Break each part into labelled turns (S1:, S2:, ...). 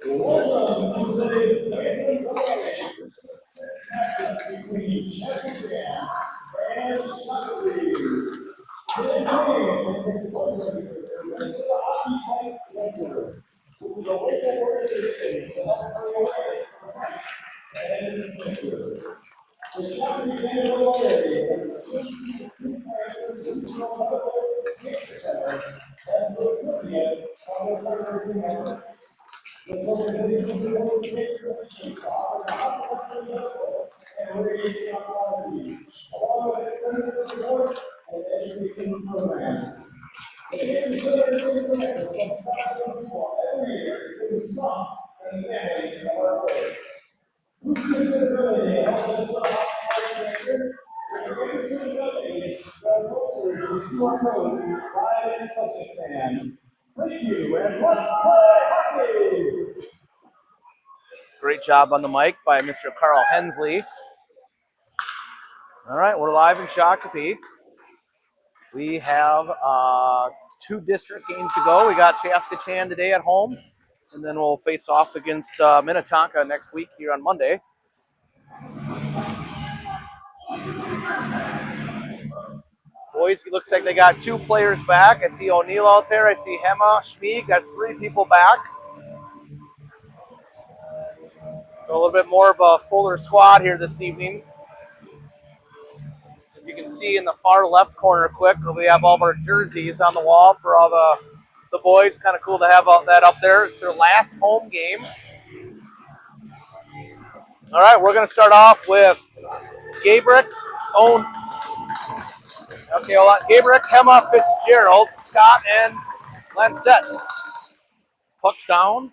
S1: Welcome to today's between CCHA and Shakopee. Today's game is in fundraiser for Minnesota Hockey Vice Cancer, which is a local organization that helps bring awareness to types and cancer. The Shakopee Neighborhood area is soon to be the St. Francis Regional Medical Cancer Center as the recipient of their fundraising efforts. This organization supports cancer patients offering comprehensive medical and radiation oncology, along with extensive support and education programs. The Cancer Center is in Francis helps thousands of people every year, including some and families of our workers. Who's considered to help us fight cancer? If you're considered the posters with QR code by the concession stand. Thank you, and let's play hockey!
S2: Great job on the mic by Mr. Carl Hensley. All right, we're live in Shakopee. We have 2 district games to go. We got Chaska-Chan today at home, and then we'll face off against Minnetonka next week here on Monday. Boys, it looks like they got 2 players back. I see O'Neill out there. I see Hema, Schmieg. That's 3 people back. So a little bit more of a fuller squad here this evening. If you can see in the far left corner quick, we have all of our jerseys on the wall for all the boys. Kind of cool to have all that up there. It's their last home game. All right, we're going to start off with Gabrick, Gabrick, Hema, Fitzgerald, Scott, and Lancette. Puck's down.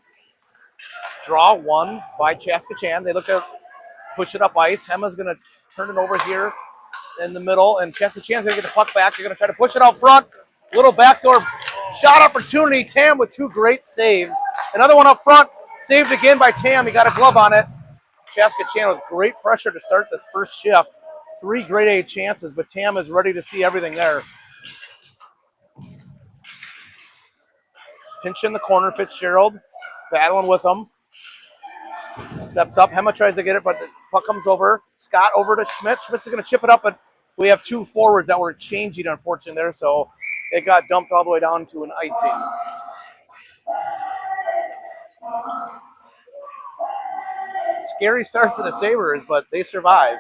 S2: Draw 1 by Chaska-Chan. They look to push it up ice. Hema's going to turn it over here in the middle, and Chaska-Chan's going to get the puck back. They're going to try to push it out front. Little backdoor shot opportunity. Tam with 2 great saves. Another one up front, saved again by Tam. He got a glove on it. Chaska-Chan with great pressure to start this first shift. 3 grade A chances, but Tam is ready to see everything there. Pinch in the corner, Fitzgerald battling with him. Steps up. Hema tries to get it, but the puck comes over. Scott over to Schmidt. Schmidt's going to chip it up, but we have 2 forwards that were changing, unfortunately, there, so it got dumped all the way down to an icing. Scary start for the Sabres, but they survive.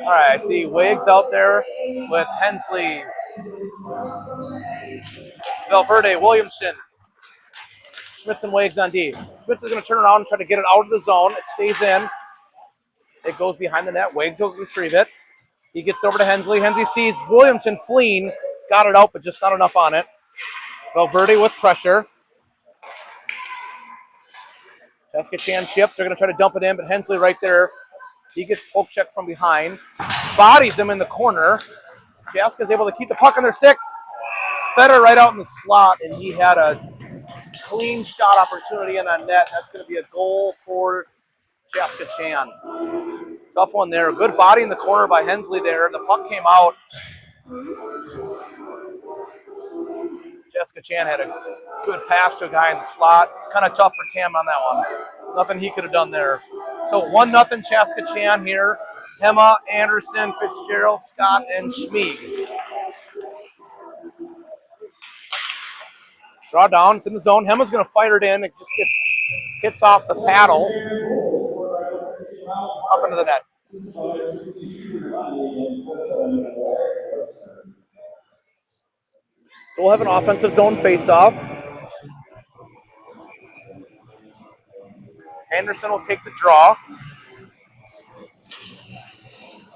S2: All right, I see Wiggs out there with Hensley, Valverde, Williamson, Schmitz and Wiggs on D. Schmitz is going to turn around and try to get it out of the zone. It stays in. It goes behind the net. Wiggs will retrieve it. He gets over to Hensley. Hensley sees Williamson fleeing. Got it out, but just not enough on it. Valverde with pressure. Chaska-Chan chips. They're going to try to dump it in, but Hensley right there. He gets poke check from behind. Bodies him in the corner. Chaska's able to keep the puck on their stick. Feder right out in the slot, and he had a clean shot opportunity in that net. That's going to be a goal for Chaska-Chan. Tough one there. Good body in the corner by Hensley there. The puck came out. Chaska-Chan had a good pass to a guy in the slot. Kind of tough for Tam on that one. Nothing he could have done there. So 1-0 Chaska-Chan here. Hema, Anderson, Fitzgerald, Scott, and Schmieg. Draw down. It's in the zone. Hema's going to fire it in. It just hits off the paddle up into the net. So we'll have an offensive zone face-off. Anderson will take the draw.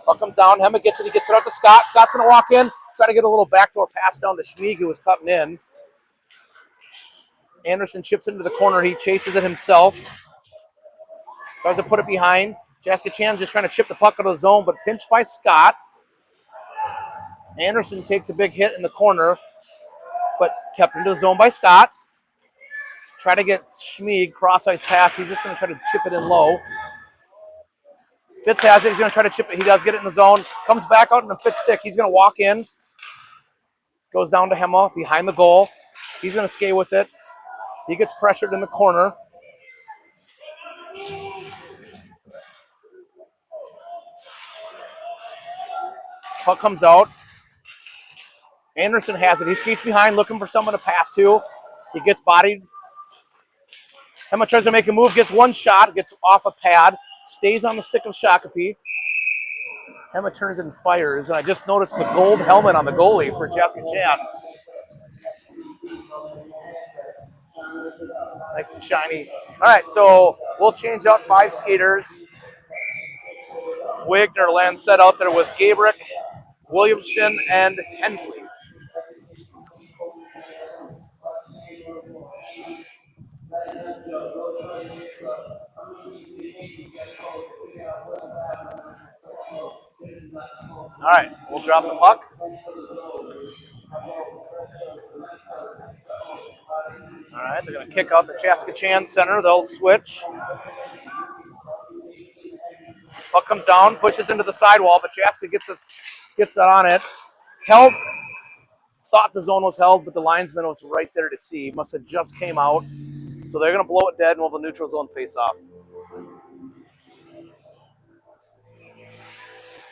S2: Puck comes down. Hema gets it. He gets it out to Scott. Scott's going to walk in. Try to get a little backdoor pass down to Schmieg, who was cutting in. Anderson chips into the corner. He chases it himself. Tries to put it behind. Chaska-Chan just trying to chip the puck out of the zone, but pinched by Scott. Anderson takes a big hit in the corner, but kept into the zone by Scott. Try to get Schmieg, cross-ice pass. He's just going to try to chip it in low. Fitz has it. He's going to try to chip it. He does get it in the zone. Comes back out in the Fitz stick. He's going to walk in. Goes down to Hema behind the goal. He's going to skate with it. He gets pressured in the corner. Puck comes out. Anderson has it. He skates behind looking for someone to pass to. He gets bodied. Hema tries to make a move, gets one shot, gets off a pad, stays on the stick of Shakopee. Hema turns and fires, and I just noticed the gold helmet on the goalie for CCHA. Nice and shiny. All right, so we'll change out 5 skaters. Wigner lands set out there with Gabrick, Williamson, and Hensley. All right, we'll drop the puck. All right, they're going to kick out the CCHA center. They'll switch. Puck comes down, pushes into the sidewall, but Chaska gets that on it. Held, thought the zone was held, but the linesman was right there to see. Must have just came out. So they're going to blow it dead and we'll have the neutral zone face off.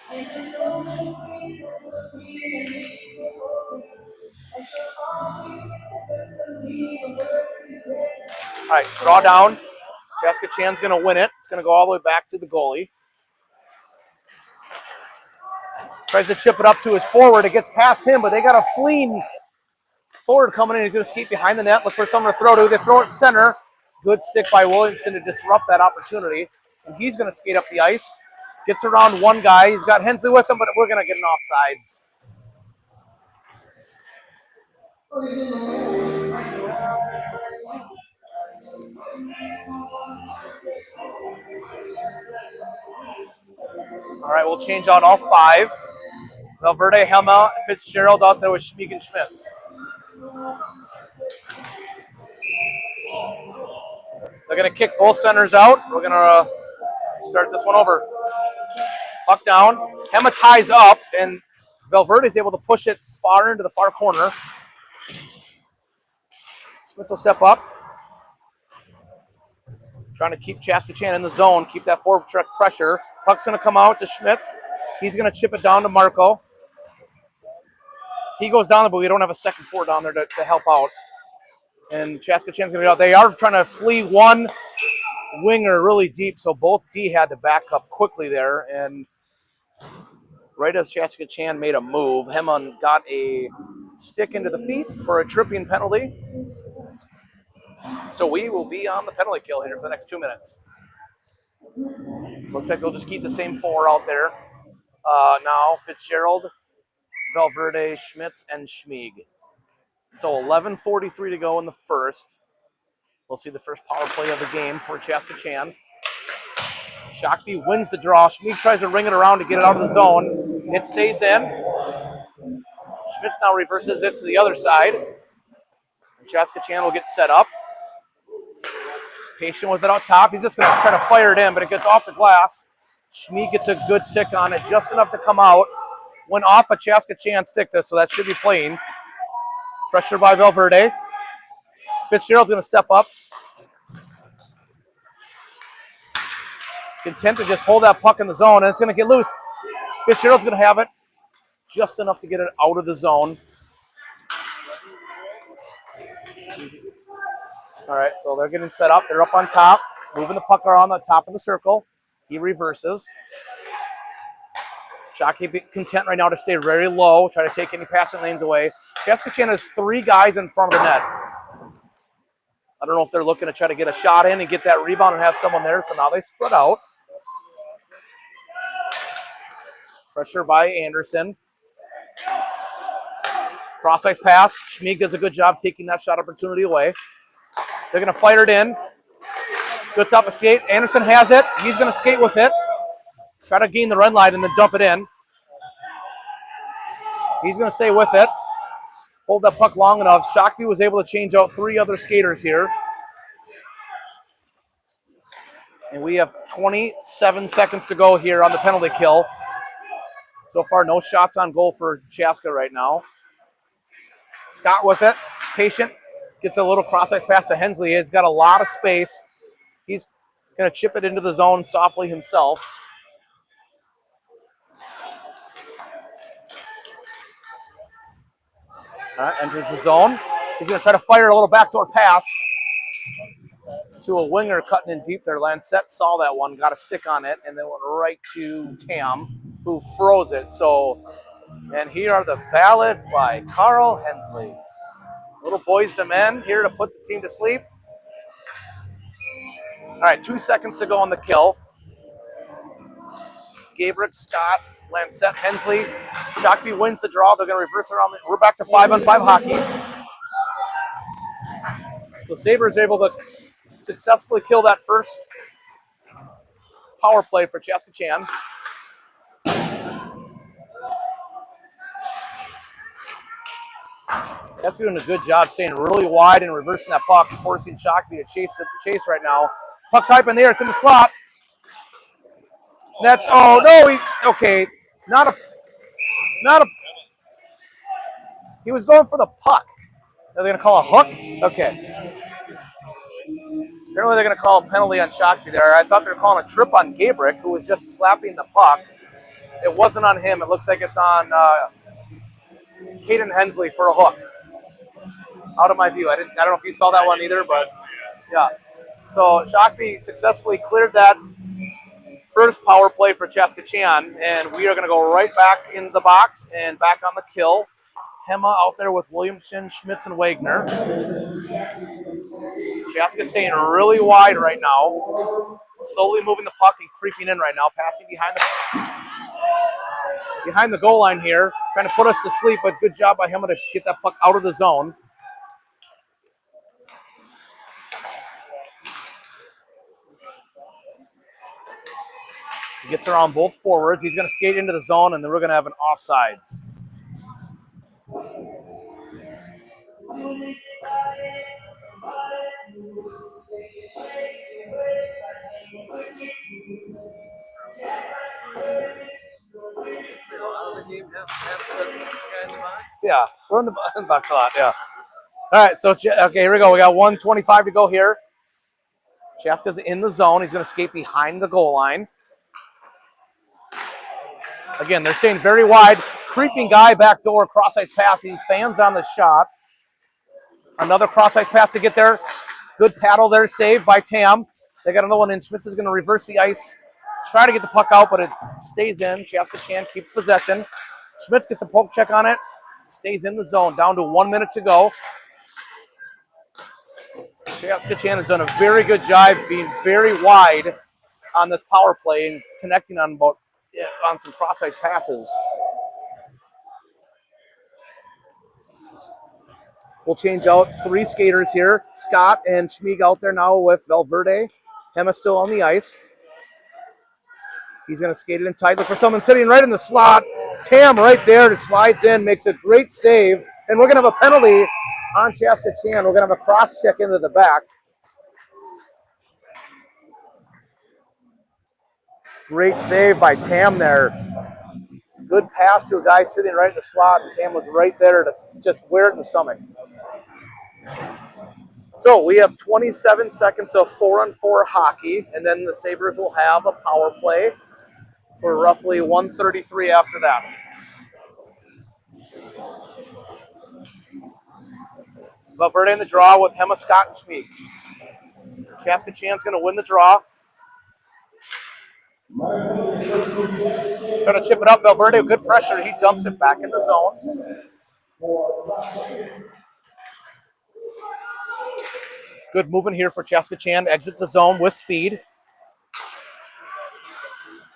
S2: All right, draw down. CCHA's going to win it. It's going to go all the way back to the goalie. Tries to chip it up to his forward. It gets past him, but they got a fleeing forward coming in. He's going to skate behind the net, look for someone to throw to. They throw it center. Good stick by Williamson to disrupt that opportunity. And he's going to skate up the ice. Gets around one guy. He's got Hensley with him, but we're going to get an offsides. All right, we'll change out all 5. Valverde, Hema, Fitzgerald out there with Schmieg and Schmitz. They're going to kick both centers out. We're going to start this one over. Puck down. Hema ties up, and Valverde is able to push it far into the far corner. Schmitz will step up. Trying to keep CCHA in the zone, keep that forward track pressure. Puck's going to come out to Schmitz. He's going to chip it down to Marco. He goes down, but we don't have a second forward down there to help out. And CCHA's going to get out. They are trying to flee one winger really deep, so both D had to back up quickly there. And right as CCHA made a move, Hema got a stick into the feet for a tripping penalty. So we will be on the penalty kill here for the next 2 minutes. Looks like they'll just keep the same 4 out there. Now Fitzgerald, Valverde, Schmitz, and Schmieg. So 11:43 to go in the first. We'll see the first power play of the game for CCHA. Shakopee wins the draw. Schmieg tries to ring it around to get it out of the zone. It stays in. Schmitz now reverses it to the other side. CCHA will get set up. Patient with it out top. He's just going to try to fire it in, but it gets off the glass. Schmieg gets a good stick on it, just enough to come out. Went off a CCHA stick there, so that should be playing. Pressure by Valverde. Fitzgerald's going to step up. Content to just hold that puck in the zone, and it's going to get loose. Fitzgerald's going to have it just enough to get it out of the zone. All right, so they're getting set up. They're up on top, moving the puck around the top of the circle. He reverses. Shakopee content right now to stay very low, try to take any passing lanes away. CCHA has 3 guys in front of the net. I don't know if they're looking to try to get a shot in and get that rebound and have someone there, so now they spread out. Pressure by Anderson. Cross-ice pass. Schmieg does a good job taking that shot opportunity away. They're going to fire it in. Gets off a skate. Anderson has it. He's going to skate with it. Try to gain the run line and then dump it in. He's going to stay with it. Hold that puck long enough. Shakopee was able to change out 3 other skaters here. And we have 27 seconds to go here on the penalty kill. So far, no shots on goal for Chaska right now. Scott with it, patient, gets a little cross-ice pass to Hensley. He's got a lot of space. He's going to chip it into the zone softly himself. Enters the zone. He's going to try to fire a little backdoor pass to a winger cutting in deep there. Lancette saw that one, got a stick on it, and then went right to Tam, who froze it. So, and here are the ballads by Carl Hensley. Little boys to men here to put the team to sleep. All right, 2 seconds to go on the kill. Gabrick, Scott, Lancette, Hensley. Shakopee wins the draw. They're going to reverse around. We're back to 5-on-5 hockey. So Sabres able to successfully kill that first power play for Saskatchewan. That's doing a good job staying really wide and reversing that puck, forcing Shakopee to chase right now. Puck's hype in there. It's in the slot. That's okay. Not a. He was going for the puck. Are they going to call a hook? Okay. Apparently they're going to call a penalty on Shakopee there. I thought they were calling a trip on Gabrick, who was just slapping the puck. It wasn't on him. It looks like it's on Caden Hensley for a hook. Out of my view. I don't know if you saw that one either, but yeah. So Shakopee successfully cleared that first power play for Saskatchewan, and we are going to go right back in the box and back on the kill. Hema out there with Williamson, Schmitz, and Wagner. Chaska staying really wide right now. Slowly moving the puck and creeping in right now. Passing behind the goal line here. Trying to put us to sleep, but good job by Hema to get that puck out of the zone. He gets around both forwards. He's going to skate into the zone, and then we're going to have an offsides. Yeah, we're in the box a lot, yeah. All right, so, okay, here we go. We got 1:25 to go here. Chaska's in the zone. He's going to skate behind the goal line. Again, they're staying very wide. Creeping guy back door, cross-ice pass. He fans on the shot. Another cross-ice pass to get there. Good paddle there, saved by Tam. They got another one in. Schmitz is going to reverse the ice. Try to get the puck out, but it stays in. Saskatchewan keeps possession. Schmitz gets a poke check on it. Stays in the zone. Down to 1 minute to go. Saskatchewan has done a very good job being very wide on this power play and connecting on some cross-ice passes. We'll change out 3 skaters here. Scott and Schmieg out there now with Valverde. Hema still on the ice. He's going to skate it in tight. Look for someone sitting right in the slot. Tam right there just slides in, makes a great save. And we're going to have a penalty on Saskatchewan. We're going to have a cross-check into the back. Great save by Tam there. Good pass to a guy sitting right in the slot. Tam was right there to just wear it in the stomach. So we have 27 seconds of 4-on-4 hockey, and then the Sabres will have a power play for roughly 1:33 after that. Valverde in the draw with Hema, Scott, and Schmieg. Saskatchewan's going to win the draw. Trying to chip it up. Valverde, good pressure. He dumps it back in the zone. Good movement here for Saskatchewan. Exits the zone with speed.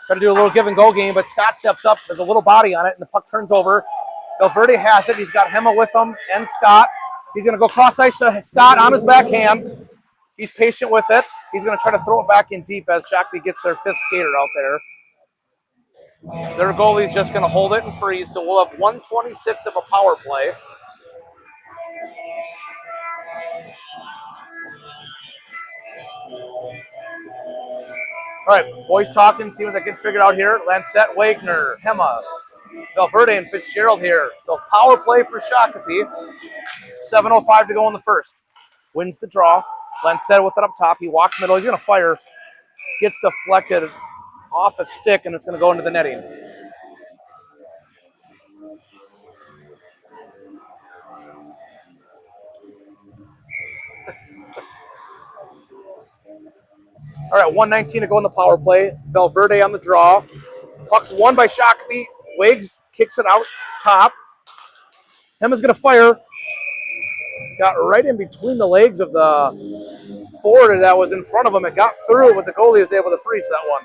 S2: Try to do a little give and go game, but Scott steps up. There's a little body on it, and the puck turns over. Valverde has it. He's got Hema with him and Scott. He's going to go cross ice to Scott on his backhand. He's patient with it. He's going to try to throw it back in deep as Shakopee gets their 5th skater out there. Their goalie's just going to hold it and freeze, so we'll have 1:26 of a power play. All right, boys talking, see what they can figure out here. Lancette, Wagner, Hema. Valverde and Fitzgerald here. So power play for Shakopee. 7:05 to go in the first. Wins the draw. Lancet with it up top. He walks middle. He's going to fire. Gets deflected off a stick, and it's going to go into the netting. All right, 1:19 to go in the power play. Valverde on the draw. Puck's won by Shakopee. Wiggs kicks it out top. Hema's going to fire. Got right in between the legs of the forward that was in front of him. It got through, but the goalie was able to freeze that one.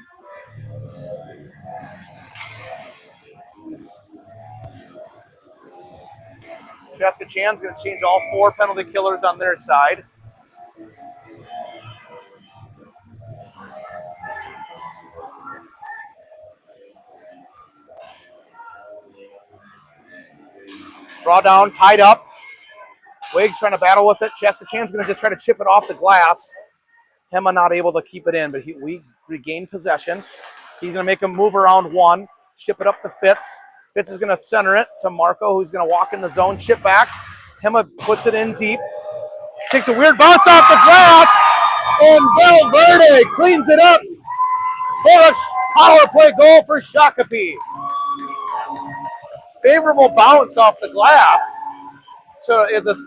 S2: Saskatchewan's going to change all 4 penalty killers on their side. Draw down, tied up. Wiggs trying to battle with it. Saskatchewan's going to just try to chip it off the glass. Hema not able to keep it in, but we regained possession. He's going to make a move around 1, chip it up to Fitz. Fitz is going to center it to Marco, who's going to walk in the zone, chip back. Hema puts it in deep. Takes a weird bounce off the glass, and Valverde cleans it up for a power play goal for Shakopee. Favorable bounce off the glass. So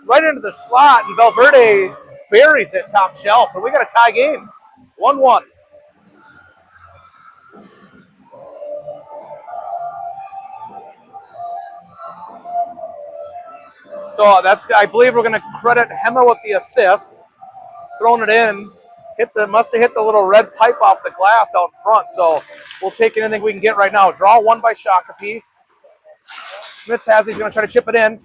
S2: right into the slot, and Valverde buries it top shelf, and we got a tie game, 1-1. So I believe we're going to credit Hema with the assist, throwing it in. Must have hit the little red pipe off the glass out front. So we'll take anything we can get right now. Draw 1 by Shakopee. Schmitz has it. He's going to try to chip it in.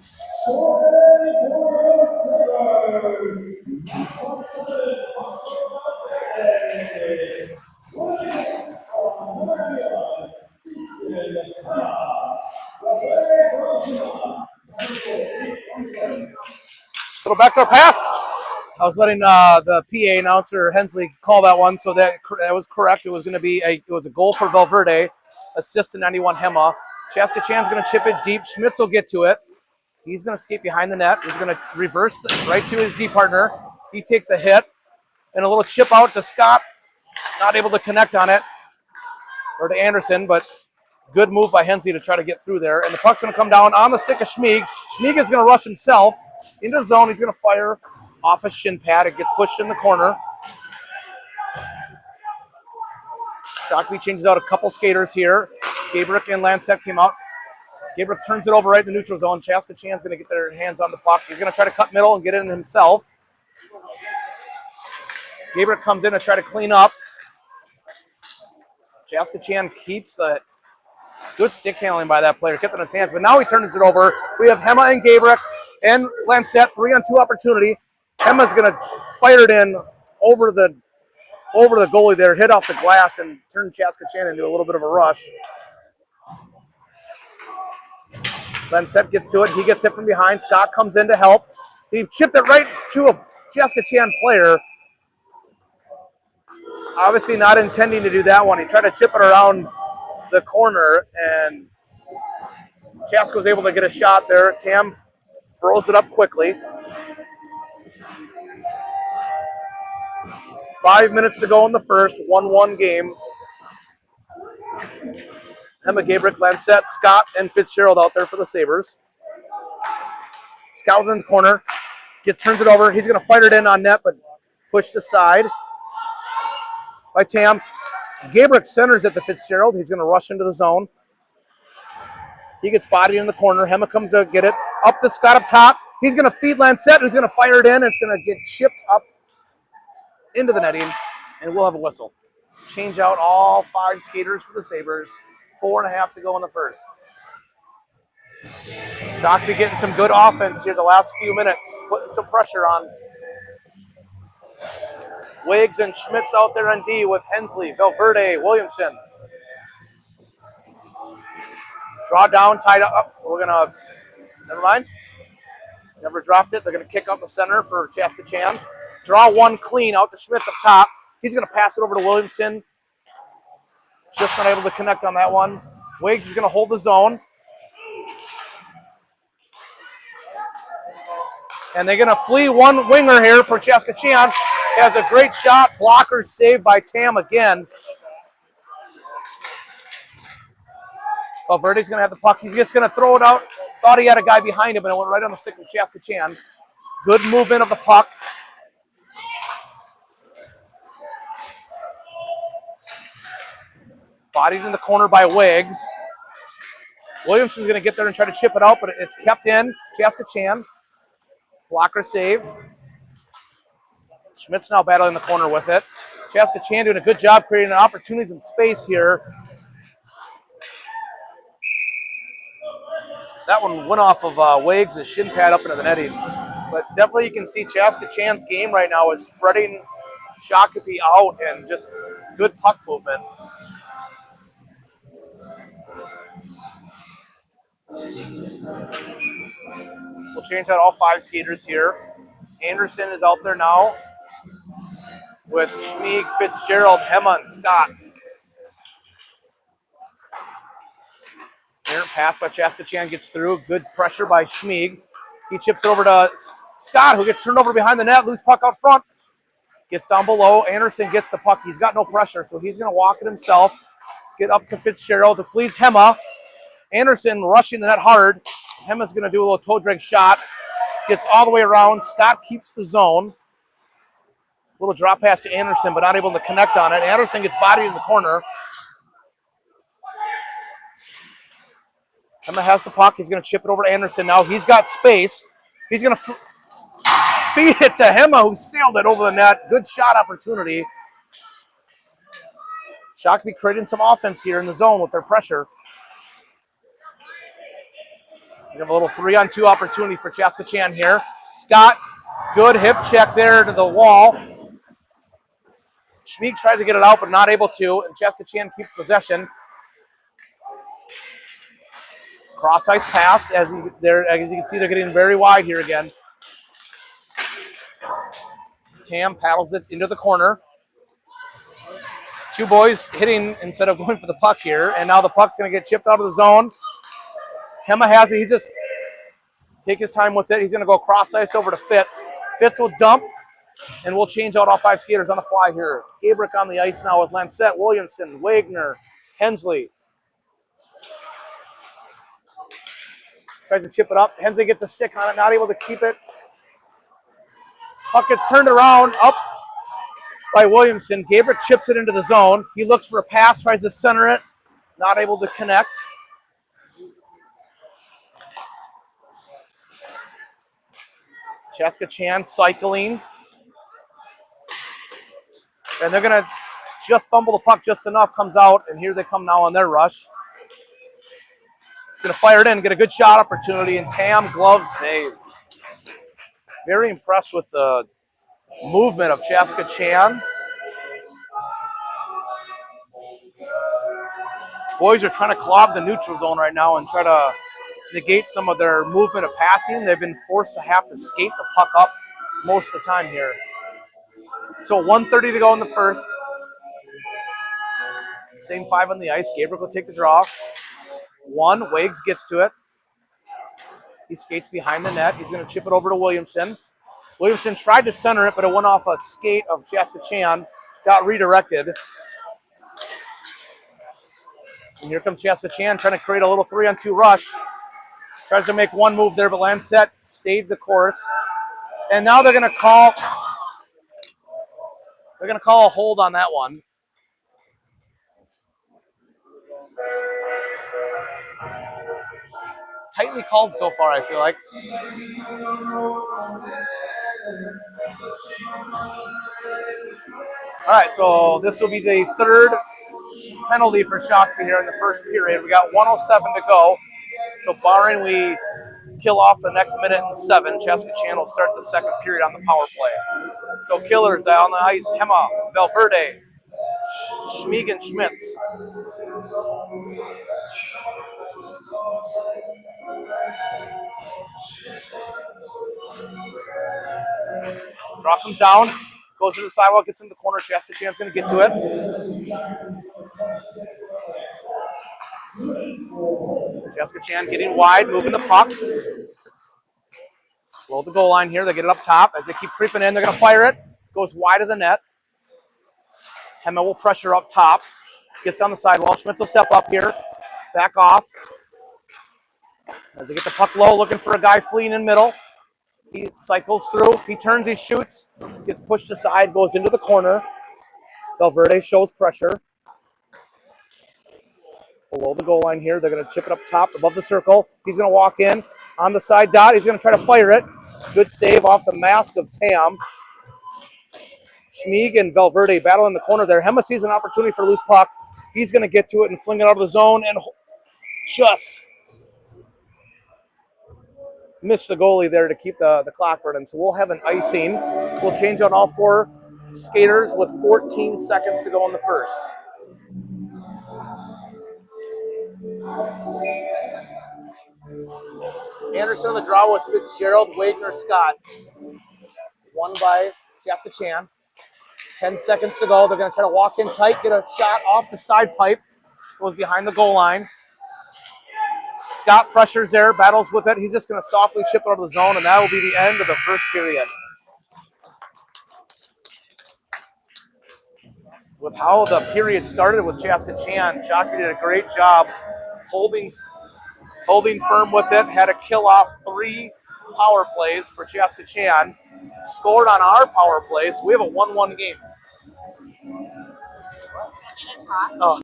S2: Little backdoor pass. I was letting the PA announcer Hensley call that one, so that was correct. It was going to be a goal for Valverde, assist to 91 Hema. Saskatchewan's going to chip it deep. Schmitz will get to it. He's going to skate behind the net. He's going to reverse right to his D partner. He takes a hit and a little chip out to Scott. Not able to connect on it, or to Anderson, but good move by Hensley to try to get through there. And the puck's going to come down on the stick of Schmieg. Schmieg is going to rush himself into the zone. He's going to fire off a shin pad. It gets pushed in the corner. Shakopee changes out a couple skaters here. Gabrick and Lancet came out. Gabrick turns it over right in the neutral zone. Saskatchewan's going to get their hands on the puck. He's going to try to cut middle and get in himself. Gabrick comes in to try to clean up. Saskatchewan keeps the good stick handling by that player, kept it in his hands, but now he turns it over. We have Hema and Gabrick and Lancet, 3-on-2 opportunity. Hema's going to fire it in over the goalie there, hit off the glass, and turn Saskatchewan into a little bit of a rush. Lancet gets to it. He gets hit from behind. Scott comes in to help. He chipped it right to a Saskatchewan player. Obviously not intending to do that one. He tried to chip it around the corner, and Chaska was able to get a shot there. Tam froze it up quickly. 5 minutes to go in the first, 1-1 game. Hema, Gabrick, Lancet, Scott, and Fitzgerald out there for the Sabres. Scott was in the corner, turns it over. He's going to fight it in on net, but pushed aside by Tam. Gabrick centers it to Fitzgerald. He's going to rush into the zone. He gets bodied in the corner. Hema comes to get it. Up to Scott up top. He's going to feed Lancet, who's going to fire it in. It's going to get chipped up into the netting, and we'll have a whistle. Change out all 5 skaters for the Sabres. 4.5 to go in the first. Shakopee getting some good offense here the last few minutes, putting some pressure on. Wiggs and Schmitz out there on D with Hensley, Valverde, Williamson. Draw down, tied up. We're going to, never mind. Never dropped it. They're going to kick out the center for Saskatchewan. Draw 1 clean out to Schmitz up top. He's going to pass it over to Williamson. Just not able to connect on that one. Wiggs is going to hold the zone. And they're going to flee one winger here for Saskatchewan. Has a great shot. Blocker saved by Tam again. Valverde's going to have the puck. He's just going to throw it out. Thought he had a guy behind him, and it went right on the stick of Saskatchewan. Good movement of the puck. Bodied in the corner by Wiggs. Williamson's going to get there and try to chip it out, but it's kept in. Saskatchewan. Blocker save. Schmidt's now battling the corner with it. Saskatchewan doing a good job creating opportunities in space here. That one went off of Wiggs' shin pad up into the netting. But definitely you can see Saskatchewan's game right now is spreading Shakopee out and just good puck movement. We'll change out all 5 skaters here. Anderson is out there now with Schmieg, Fitzgerald, Hema, and Scott. Errant pass by Saskatchewan gets through. Good pressure by Schmieg. He chips it over to Scott, who gets turned over behind the net. Loose puck out front. Gets down below. Anderson gets the puck. He's got no pressure, so he's going to walk it himself. Get up to Fitzgerald. To flees Hema. Anderson rushing the net hard. Hema's going to do a little toe drag shot. Gets all the way around. Scott keeps the zone. Little drop pass to Anderson, but not able to connect on it. Anderson gets bodied in the corner. Hema has the puck. He's going to chip it over to Anderson now. He's got space. He's going to feed it to Hema, who sailed it over the net. Good shot opportunity. Shakopee creating some offense here in the zone with their pressure. We have a little 3-on-2 opportunity for Saskatchewan here. Scott, good hip check there to the wall. Schmieg tried to get it out, but not able to, and Saskatchewan keeps possession. Cross ice pass, as you can see, they're getting very wide here again. Tam paddles it into the corner. 2 boys hitting instead of going for the puck here, and now the puck's going to get chipped out of the zone. Hema has it. He's just take his time with it. He's going to go cross ice over to Fitz. Fitz will dump, and we'll change out all 5 skaters on the fly here. Gabrick on the ice now with Lancette, Williamson, Wagner, Hensley. Tries to chip it up. Hensley gets a stick on it, not able to keep it. Puck gets turned around, up by Williamson. Gabrick chips it into the zone. He looks for a pass, tries to center it, not able to connect. Saskatchewan cycling. And they're going to just fumble the puck just enough, comes out, and here they come now on their rush. Going to fire it in, get a good shot opportunity, and Tam glove save. Very impressed with the movement of Saskatchewan. Boys are trying to clog the neutral zone right now and try to negate some of their movement of passing. They've been forced to have to skate the puck up most of the time here. So 1:30 to go in the first. Same 5 on the ice. Gabriel will take the draw. 1, Wiggs gets to it. He skates behind the net. He's going to chip it over to Williamson. Williamson tried to center it, but it went off a skate of Saskatchewan. Got redirected. And here comes Saskatchewan trying to create a little 3-on-2 rush. Tries to make one move there, but Lancette stayed the course. And now they're going to call a hold on that one. Tightly called so far, I feel like. All right, so this will be the 3rd penalty for Shakopee here in the first period. We got 1:07 to go. So barring we kill off the next minute and 7, Saskatchewan will start the second period on the power play. So killers on the ice, Hema, Valverde, Schmieg, and Schmitz. Draw comes down, goes to the sidewalk, gets in the corner. Saskatchewan's going to get to it. CCHA getting wide, moving the puck. Roll the goal line here. They get it up top. As they keep creeping in, they're going to fire it. Goes wide of the net. Hema will pressure up top. Gets on the sidewall. Schmitz will step up here. Back off. As they get the puck low, looking for a guy fleeing in middle. He cycles through. He turns, he shoots. Gets pushed aside, goes into the corner. Valverde shows pressure. Below the goal line here. They're going to chip it up top above the circle. He's going to walk in on the side dot. He's going to try to fire it. Good save off the mask of Tam. Schmieg and Valverde battle in the corner there. Hema sees an opportunity for a loose puck. He's going to get to it and fling it out of the zone and just missed the goalie there to keep the clock running. So we'll have an icing. We'll change out all 4 skaters with 14 seconds to go in the first. Anderson on the draw was Fitzgerald, Wagner, Scott. Won by CCHA. 10 seconds to go. They're going to try to walk in tight, get a shot off the side pipe. Goes behind the goal line. Scott pressures there, battles with it. He's just going to softly chip it out of the zone, and that will be the end of the first period. With how the period started with CCHA, Shakopee did a great job holding firm with it. Had to kill off 3 power plays for CCHA. Scored on our power plays. We have a 1-1 game. Oh.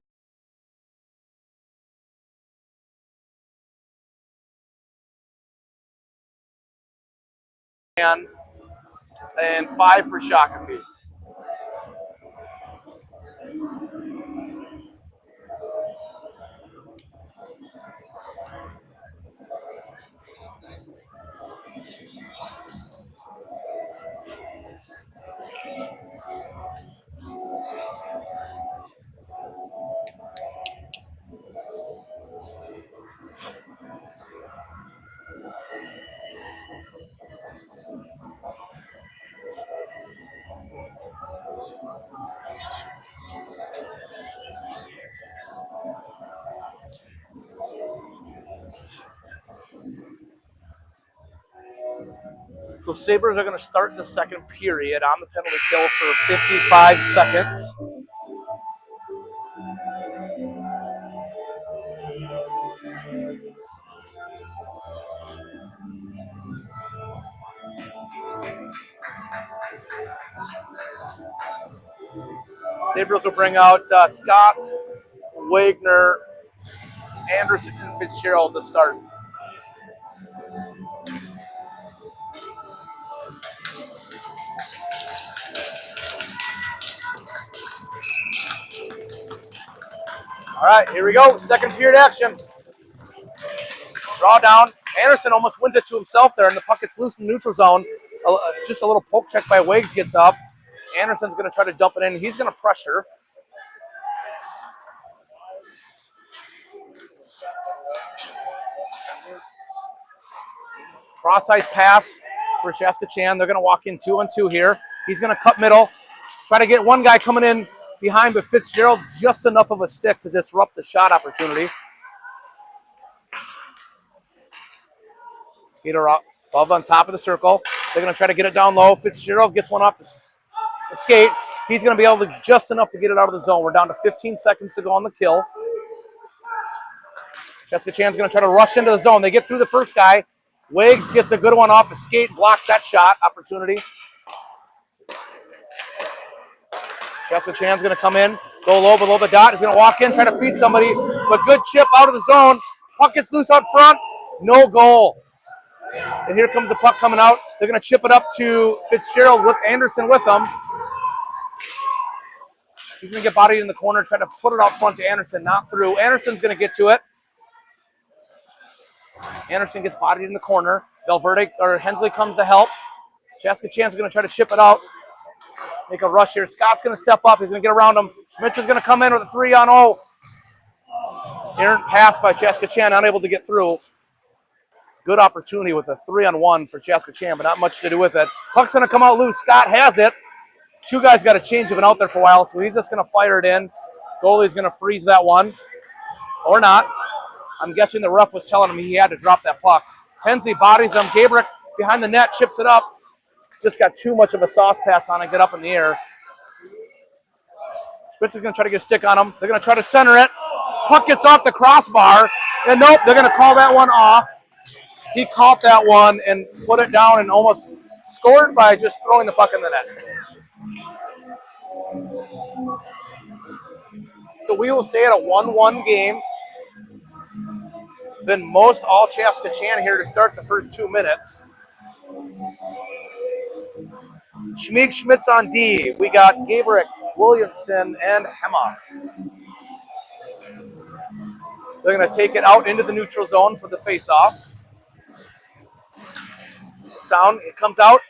S2: And 5 for Shakopee. So Sabres are going to start the second period on the penalty kill for 55 seconds. Sabres will bring out Scott, Wagner, Anderson, and Fitzgerald to start. All right, here we go. Second period action. Draw down. Anderson almost wins it to himself there, and the puck gets loose in the neutral zone. Just a little poke check by Wags gets up. Anderson's going to try to dump it in. He's going to pressure. Cross-ice pass for CCHA. They're going to walk in 2-on-2 here. He's going to cut middle. Try to get one guy coming in behind, but Fitzgerald just enough of a stick to disrupt the shot opportunity. Skater up above on top of the circle. They're going to try to get it down low. Fitzgerald gets one off the skate. He's going to be able to just enough to get it out of the zone. We're down to 15 seconds to go on the kill. CCHA's going to try to rush into the zone. They get through the first guy. Wags gets a good one off the skate and blocks that shot opportunity. CCHA's going to come in, go low below the dot. He's going to walk in, try to feed somebody, but good chip out of the zone. Puck gets loose out front. No goal. And here comes the puck coming out. They're going to chip it up to Fitzgerald with Anderson with them. He's going to get bodied in the corner, try to put it out front to Anderson, not through. Anderson's going to get to it. Anderson gets bodied in the corner. Valverde or Hensley comes to help. CCHA's going to try to chip it out. Make a rush here. Scott's going to step up. He's going to get around him. Schmitz is going to come in with a 3-on-0. Errant pass by CCHA, unable to get through. Good opportunity with a 3-on-1 for CCHA, but not much to do with it. Puck's going to come out loose. Scott has it. 2 guys got a change have been out there for a while, so he's just going to fire it in. Goalie's going to freeze that one. Or not. I'm guessing the ref was telling him he had to drop that puck. Hensley bodies him. Gabrick behind the net, chips it up. Just got too much of a sauce pass on it, get up in the air. Spitz is going to try to get a stick on him. They're going to try to center it. Puck gets off the crossbar. And nope, they're going to call that one off. He caught that one and put it down and almost scored by just throwing the puck in the net. So we will stay at a 1-1 game. Been most all Chaska-Chan here to start the first 2 minutes. Schmieg Schmitz on D. We got Gabrick, Williamson, and Hema. They're going to take it out into the neutral zone for the face-off. It's down. It comes out.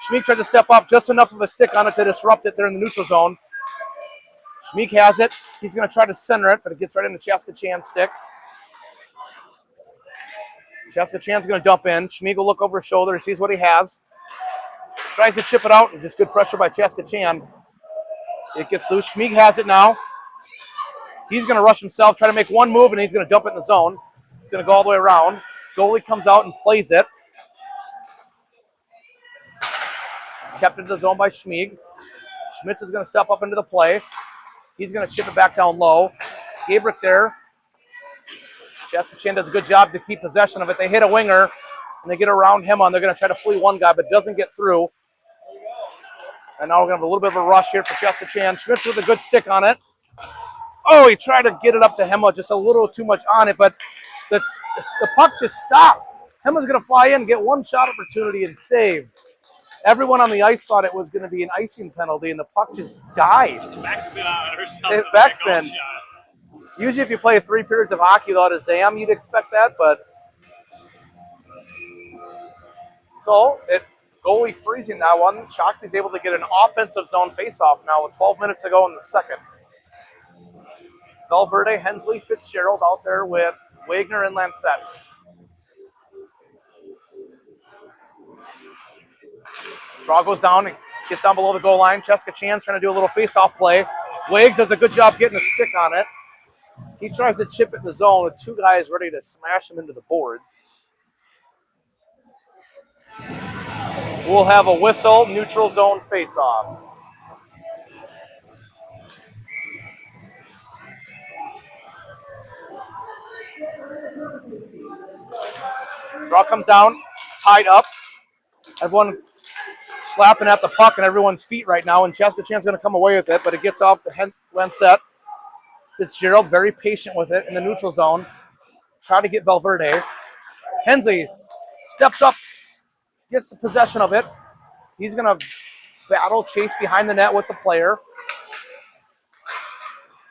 S2: Schmieg tries to step up, just enough of a stick on it to disrupt it there in the neutral zone. Schmieg has it. He's going to try to center it, but it gets right into Chaska-Chan's stick. Chaska-Chan's going to dump in. Schmieg will look over his shoulder. He sees what he has. Tries to chip it out, and just good pressure by Chaska-Chan. It gets loose. Schmieg has it now. He's going to rush himself, try to make one move, and he's going to dump it in the zone. He's going to go all the way around. Goalie comes out and plays it. Kept into the zone by Schmieg. Schmitz is going to step up into the play. He's going to chip it back down low. Gabrick there. Chaska-Chan does a good job to keep possession of it. They hit a winger, and they get around him on. They're going to try to flee one guy, but doesn't get through. And now we're going to have a little bit of a rush here for Chaska-Chan. Schmitz with a good stick on it. Oh, he tried to get it up to Hema, just a little too much on it, but the puck just stopped. Hema's going to fly in, get one shot opportunity, and save. Everyone on the ice thought it was going to be an icing penalty, and the puck just died.
S3: Backspin on it or something.
S2: Backspin. Usually if you play 3 periods of hockey without a ZAM, you'd expect that, but... So, goalie freezing that one. Shockey's able to get an offensive zone faceoff now with 12 minutes to go in the second. Valverde, Hensley, Fitzgerald out there with Wagner and Lancette. Draw goes down, gets down below the goal line. Chaska-Chan's trying to do a little face-off play. Wags does a good job getting a stick on it. He tries to chip it in the zone with 2 guys ready to smash him into the boards. We'll have a whistle, neutral zone face-off. Draw comes down, tied up. Everyone slapping at the puck and everyone's feet right now, and Chaska-Chan's going to come away with it, but it gets off to Lancette. Fitzgerald very patient with it in the neutral zone. Try to get Valverde. Hensley steps up, gets the possession of it. He's going to battle, chase behind the net with the player.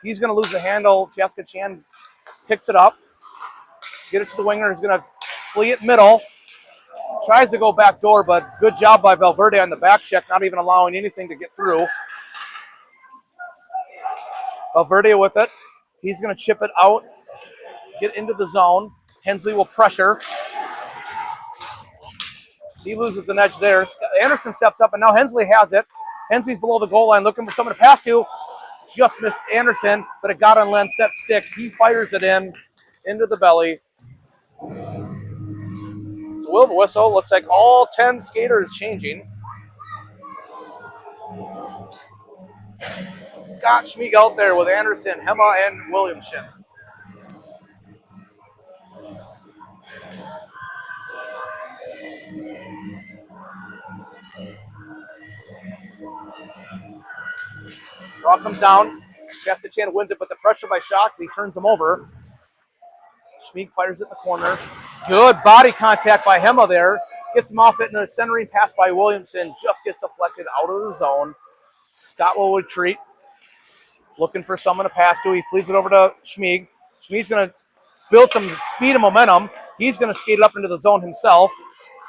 S2: He's going to lose the handle. Chaska-Chan picks it up. Get it to the winger. He's going to flee it middle. Tries to go back door, but good job by Valverde on the back check, not even allowing anything to get through. Valverde with it. He's going to chip it out, get into the zone. Hensley will pressure. He loses an edge there. Anderson steps up, and now Hensley has it. Hensley's below the goal line looking for someone to pass to. Just missed Anderson, but it got on Lancette's stick. He fires it into the belly. So we'll have a whistle. Looks like all 10 skaters changing. Scott Schmieg out there with Anderson, Hema, and Williamson. Draw comes down. Chaska-Chan wins it, but the pressure by Shakopee turns him over. Schmieg fires it in the corner. Good body contact by Hema there. Gets him off it, and the centering pass by Williamson just gets deflected out of the zone. Scott will retreat. Looking for someone to pass to. He flees it over to Schmieg. Schmieg's going to build some speed and momentum. He's going to skate it up into the zone himself.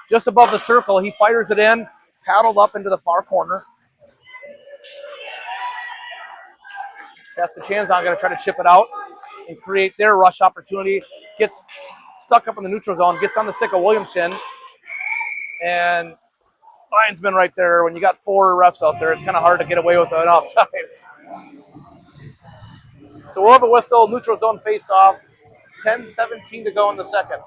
S2: Just above the circle, he fires it in, paddled up into the far corner. Chaska-Chan's going to try to chip it out and create their rush opportunity. Gets stuck up in the neutral zone, gets on the stick of Williamson. And linesman right there. When you got 4 refs out there, it's kind of hard to get away with an offsides. So we'll have a whistle, neutral zone face-off. 10:17 to go in the second.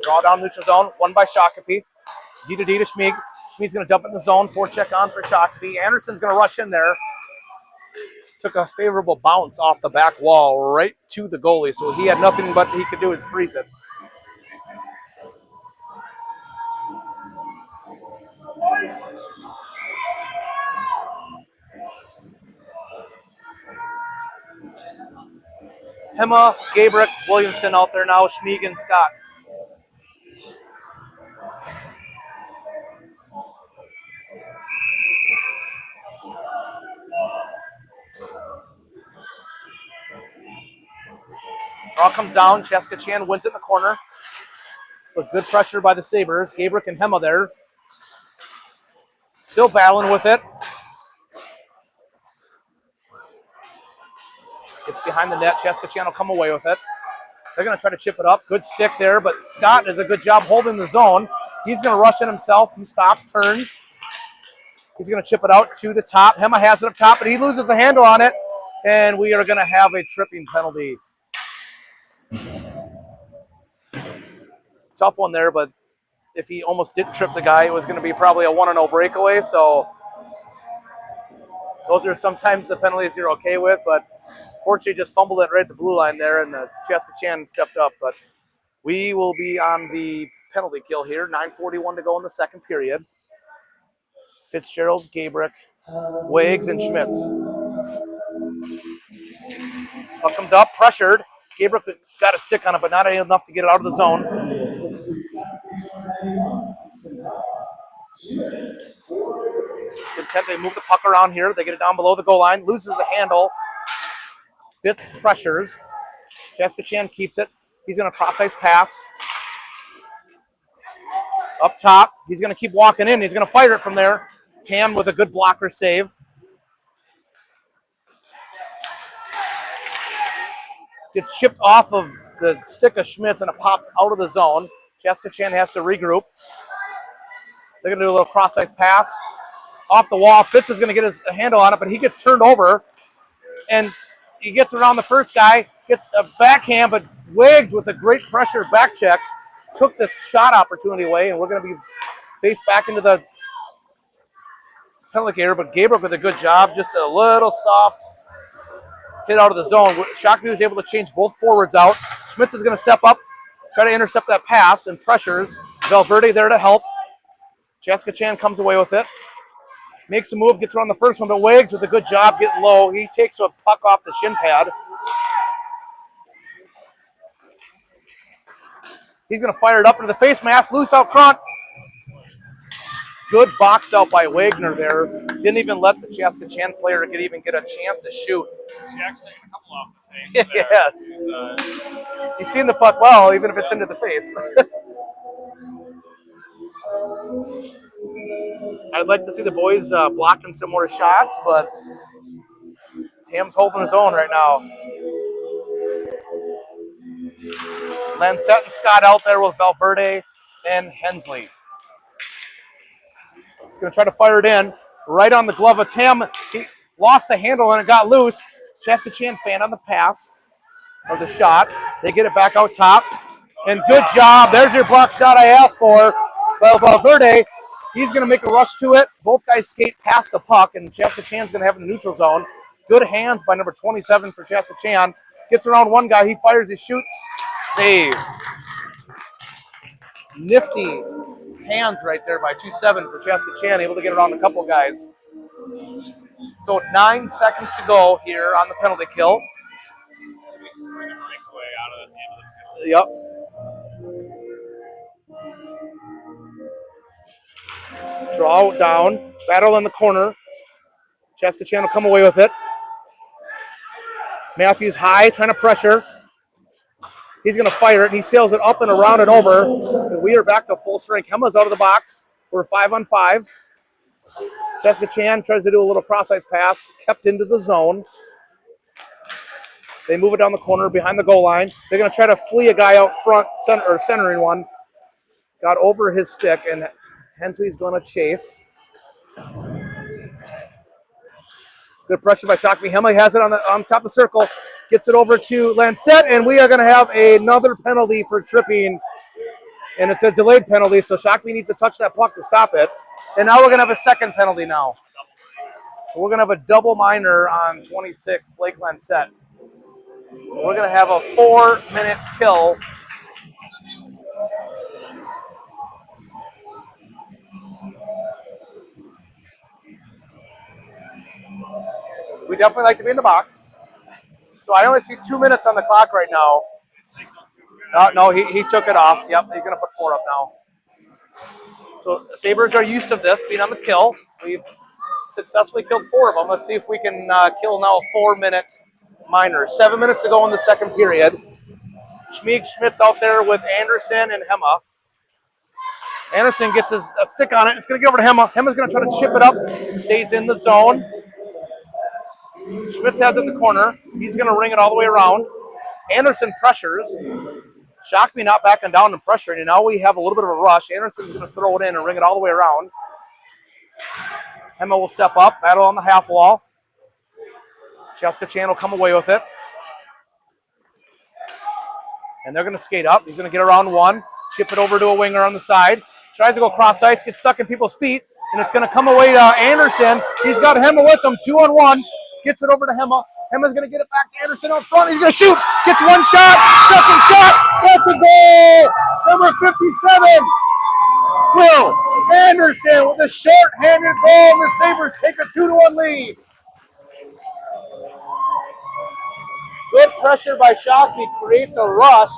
S2: Draw down neutral zone, one by Shakopee. D to Schmieg. Schmieg's going to dump it in the zone, forecheck on for Shakopee. Anderson's going to rush in there. Took a favorable bounce off the back wall right to the goalie, so he had nothing but he could do is freeze it. Hema, Gabrick, Williamson out there now, Schmieg and Scott. Draw comes down, CCHA wins it in the corner. But good pressure by the Sabres. Gabrick and Hema there. Still battling with it. Gets behind the net. CCHA will come away with it. They're going to try to chip it up. Good stick there, but Scott does a good job holding the zone. He's going to rush in himself. He stops, turns. He's going to chip it out to the top. Hema has it up top, but he loses the handle on it, and we are going to have a tripping penalty. Tough one there, but if he almost didn't trip the guy, it was going to be probably a 1-0 breakaway, so those are sometimes the penalties you're okay with, but fortunately just fumbled it right at the blue line there, and CCHA stepped up. But we will be on the penalty kill here. 9:41 to go in the second period. Fitzgerald, Gabrick, Wags, and Schmitz. Puck comes up, pressured. Gabrick got a stick on it, but not enough to get it out of the zone. Content to move the puck around here. They get it down below the goal line. Loses the handle. Fitz pressures. CCHA keeps it. He's going to cross-ice pass. Up top. He's going to keep walking in. He's going to fire it from there. Tam with a good blocker save. Gets chipped off of the stick of Schmitz, and it pops out of the zone. CCHA has to regroup. They're going to do a little cross-ice pass. Off the wall. Fitz is going to get his handle on it, but he gets turned over. And he gets around the first guy, gets a backhand, but Wags with a great pressure back check took this shot opportunity away, and we're going to be faced back into the penalty area. But Gabriel with a good job, just a little soft hit out of the zone. Shakopee was able to change both forwards out. Schmitz is going to step up, try to intercept that pass, and pressures. Valverde there to help. CCHA comes away with it. Makes a move, gets around the first one, but Wags with a good job getting low. He takes a puck off the shin pad. He's going to fire it up into the face mask, loose out front. Good box out by Wagner there. Didn't even let the CCHA player even get a chance to shoot.
S3: She actually taken a couple off the face.
S2: Yes. He's seen the puck well, even if it's into the face. I'd like to see the boys blocking some more shots, but Tam's holding his own right now. Lancette and Scott out there with Valverde and Hensley. Going to try to fire it in right on the glove of Tam. He lost the handle and it got loose. CCHA fan on the pass or the shot. They get it back out top. And good job. There's your block shot I asked for. Well, Valverde, he's going to make a rush to it. Both guys skate past the puck, and CCHA's going to have it in the neutral zone. Good hands by number 27 for CCHA. Gets around one guy. He fires, he shoots. Save. Nifty hands right there by 2-7 for CCHA, able to get around a couple guys. So 9 seconds to go here on the penalty kill. Yep. Draw down, battle in the corner. CCHA will come away with it. Matthews high, trying to pressure. He's going to fire it, and he sails it up and around and over. And we are back to full strength. Hema's out of the box. We're 5-on-5. CCHA tries to do a little cross-ice pass, kept into the zone. They move it down the corner behind the goal line. They're going to try to flee a guy out front, centering one. got over his stick, and Hensley's going to chase. Good pressure by Shakopee. Hemley has it on top of the circle, gets it over to Lancette, and we are going to have another penalty for tripping, and it's a delayed penalty, so Shakopee needs to touch that puck to stop it. And now we're going to have a second penalty now. So we're going to have a double minor on 26, Blake Lancette. So we're going to have a 4-minute kill. We definitely like to be in the box. So I only see 2 minutes on the clock right now. No, he took it off. Yep, he's going to put 4 up now. So Sabres are used to this, being on the kill. We've successfully killed 4 of them. Let's see if we can kill now a 4-minute minor. 7 minutes to go in the second period. Schmidt's out there with Anderson and Hema. Anderson gets a stick on it. It's going to get over to Hema. Hema's going to try to chip it up. Stays in the zone. Schmitz has it in the corner. He's going to ring it all the way around. Anderson pressures. Shakopee not backing down and pressuring. And now we have a little bit of a rush. Anderson's going to throw it in and ring it all the way around. Hema will step up. Battle on the half wall. CCHA will come away with it. And they're going to skate up. He's going to get around one. Chip it over to a winger on the side. Tries to go cross ice. Gets stuck in people's feet. And it's going to come away to Anderson. He's got Hema with him. 2-on-1. Gets it over to Hema. Hema's going to get it back to Anderson out front. He's going to shoot. Gets one shot. Second shot. That's a goal. Number 57. Will Anderson with a short-handed goal. And the Sabres take a 2-1 lead. Good pressure by Shakopee creates a rush.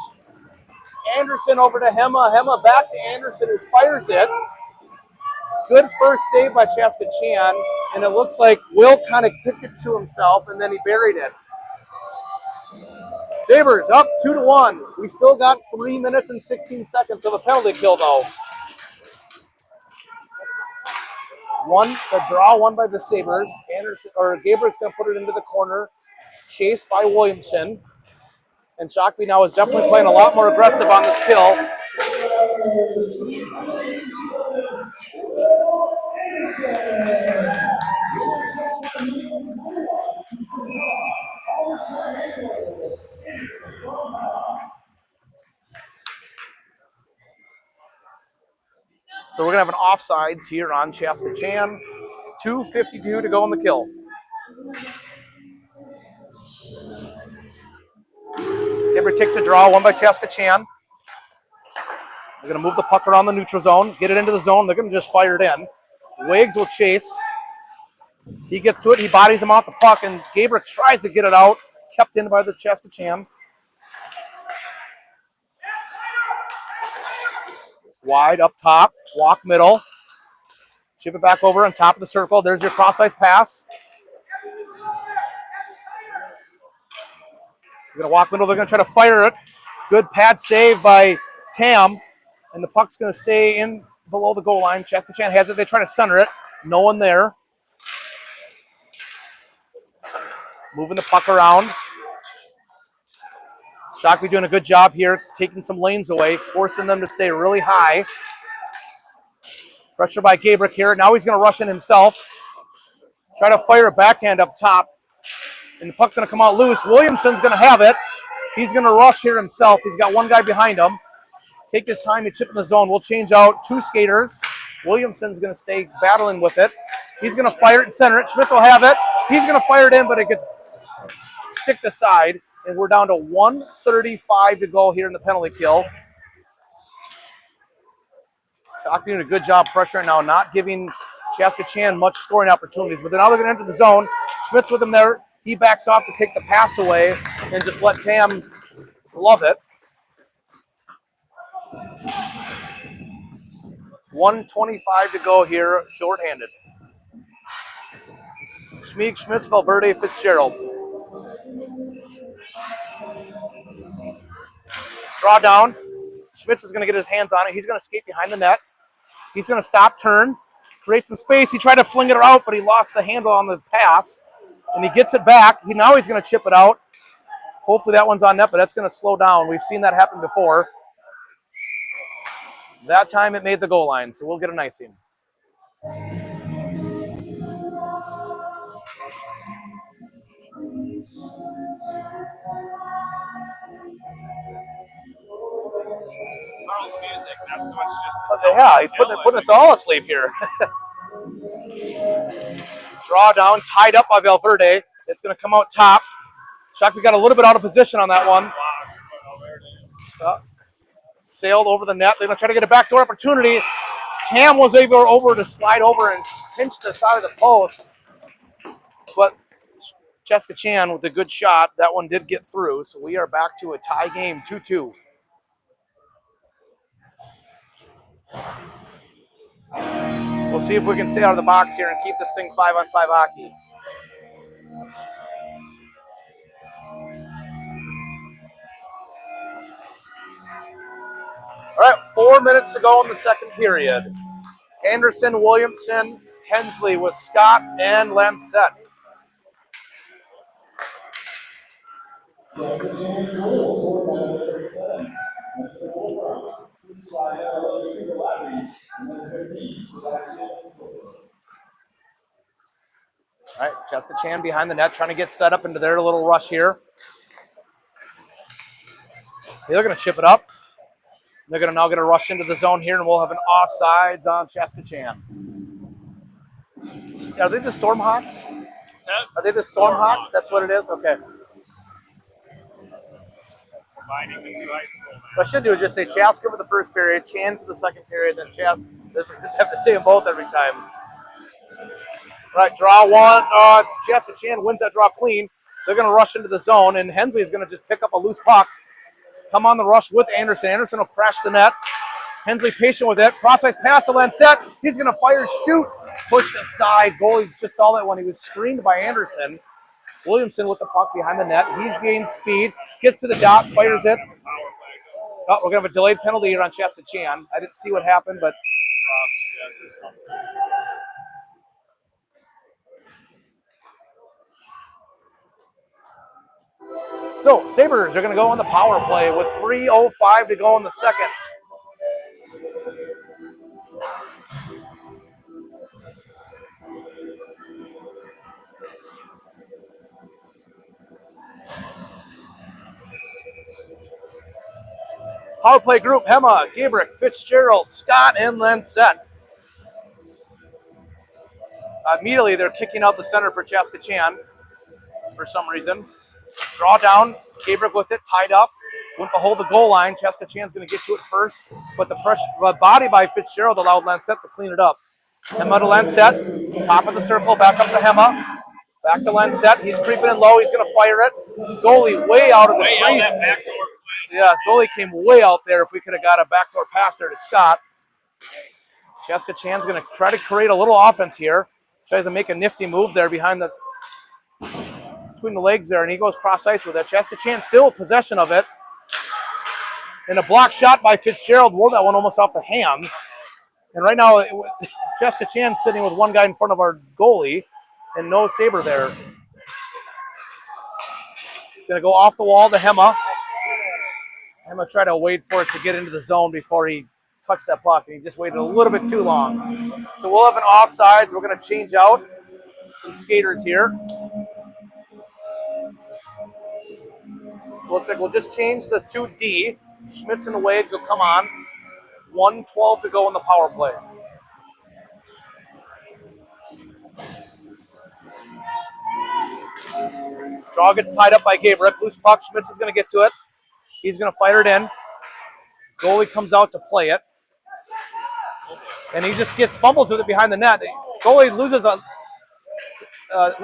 S2: Anderson over to Hema. Hema back to Anderson, who fires it. Good first save by CCHA, and it looks like Will kind of kicked it to himself, and then he buried it. Sabres up 2-1. We still got 3 minutes and 16 seconds of a penalty kill, though. The draw won by the Sabres. Gabriel's going to put it into the corner, chased by Williamson. And Shakopee now is definitely playing a lot more aggressive on this kill. So we're going to have an offsides here on CCHA. 2:52 to go in the kill. Gabriel takes a draw, won by CCHA. They're going to move the puck around the neutral zone, get it into the zone. They're going to just fire it in. Wiggs will chase. He gets to it. He bodies him off the puck, and Gabriel tries to get it out. Kept in by the CCHA. Wide up top. Walk middle. Chip it back over on top of the circle. There's your cross-ice pass. They're going to walk middle. They're going to try to fire it. Good pad save by Tam. And the puck's going to stay in below the goal line. CCHA has it. They try to center it. No one there. Moving the puck around. Shakopee doing a good job here, taking some lanes away, forcing them to stay really high. Pressure by Gabriel here. Now he's going to rush in himself. Try to fire a backhand up top. And the puck's going to come out loose. Williamson's going to have it. He's going to rush here himself. He's got one guy behind him. Take his time to chip in the zone. We'll change out 2 skaters. Williamson's going to stay battling with it. He's going to fire it and center it. Schmitz will have it. He's going to fire it in, but it gets sticked aside. And we're down to 1:35 to go here in the penalty kill. Shakopee doing a good job pressuring now, not giving CCHA much scoring opportunities. But now they're going to enter the zone. Schmitz with him there. He backs off to take the pass away and just let Tam love it. 1:25 to go here, shorthanded. Schmieg, Schmitz, Valverde, Fitzgerald. Draw down. Schmitz is going to get his hands on it. He's going to skate behind the net. He's going to stop, turn, create some space. He tried to fling it out, but he lost the handle on the pass. And he gets it back. Now he's going to chip it out. Hopefully that one's on net, but that's going to slow down. We've seen that happen before. That time it made the goal line, so we'll get an icing.
S3: Carl's music, not so much just
S2: Yeah, he's putting us all asleep here. Draw down, tied up by Valverde. It's going to come out top. Shakopee got a little bit out of position on that one. Sailed over the net. They're going to try to get a backdoor opportunity. Tam was able to slide over and pinch the side of the post. But CCHA with a good shot. That one did get through. So we are back to a tie game, 2-2. We'll see if we can stay out of the box here and keep this thing 5-on-5 hockey. All right, 4 minutes to go in the second period. Anderson, Williamson, Hensley with Scott and Lancette.
S1: CCHA goal scored by number 37. That's the goal from CCHA, number 15, Sebastian Silva.
S2: All right, CCHA behind the net, trying to get set up into their little rush here. They're going to chip it up. They're going to now get a rush into the zone here, and we'll have an offsides on CCHA. Are they the Stormhawks? Are they the Stormhawks? That's what it is? Okay. What I should do is just say Chaska for the first period, Chan for the second period, then Chaska. Just have to say them both every time. All right, draw one. CCHA wins that draw clean. They're going to rush into the zone, and Hensley is going to just pick up a loose puck. Come on the rush with Anderson. Anderson will crash the net. Hensley patient with it. Cross-ice pass to Lancette. He's going to fire, shoot. Pushed aside. Goalie just saw that one. He was screened by Anderson. Williamson with the puck behind the net. He's gained speed. Gets to the dot. Fires it. Oh, we're going to have a delayed penalty here on CCHA. I didn't see what happened, but... So, Sabres are going to go on the power play with 3:05 to go in the second. Power play group, Hema, Gabrick, Fitzgerald, Scott, and Lancette. Immediately, they're kicking out the center for CCHA for some reason. Draw down, Gabrick with it, tied up. Went behold the goal line. CCHA's going to get to it first, but the body by Fitzgerald allowed Lancette to clean it up. Hema to Lancette, top of the circle, back up to Hema. Back to Lancette. He's creeping in low. He's going to fire it. Goalie way out of the crease. Yeah, goalie came way out there. If we could have got a backdoor pass there to Scott. CCHA's going to try to create a little offense here. Tries to make a nifty move there between the legs there, and he goes cross ice with it. CCHA still possession of it. And a block shot by Fitzgerald wore that one almost off the hands. And right now, CCHA sitting with one guy in front of our goalie, and no Sabre there. He's going to go off the wall to Hema. Hema tried to wait for it to get into the zone before he touched that puck, and he just waited a little bit too long. So we'll have an offsides. We're going to change out some skaters here. So it looks like we'll just change the 2D. Schmitz and the Waves will come on. 1:12 to go in the power play. Draw gets tied up by Gabrick. Loose puck. Schmitz is going to get to it. He's going to fire it in. Goalie comes out to play it. And he just fumbles with it behind the net. Goalie loses a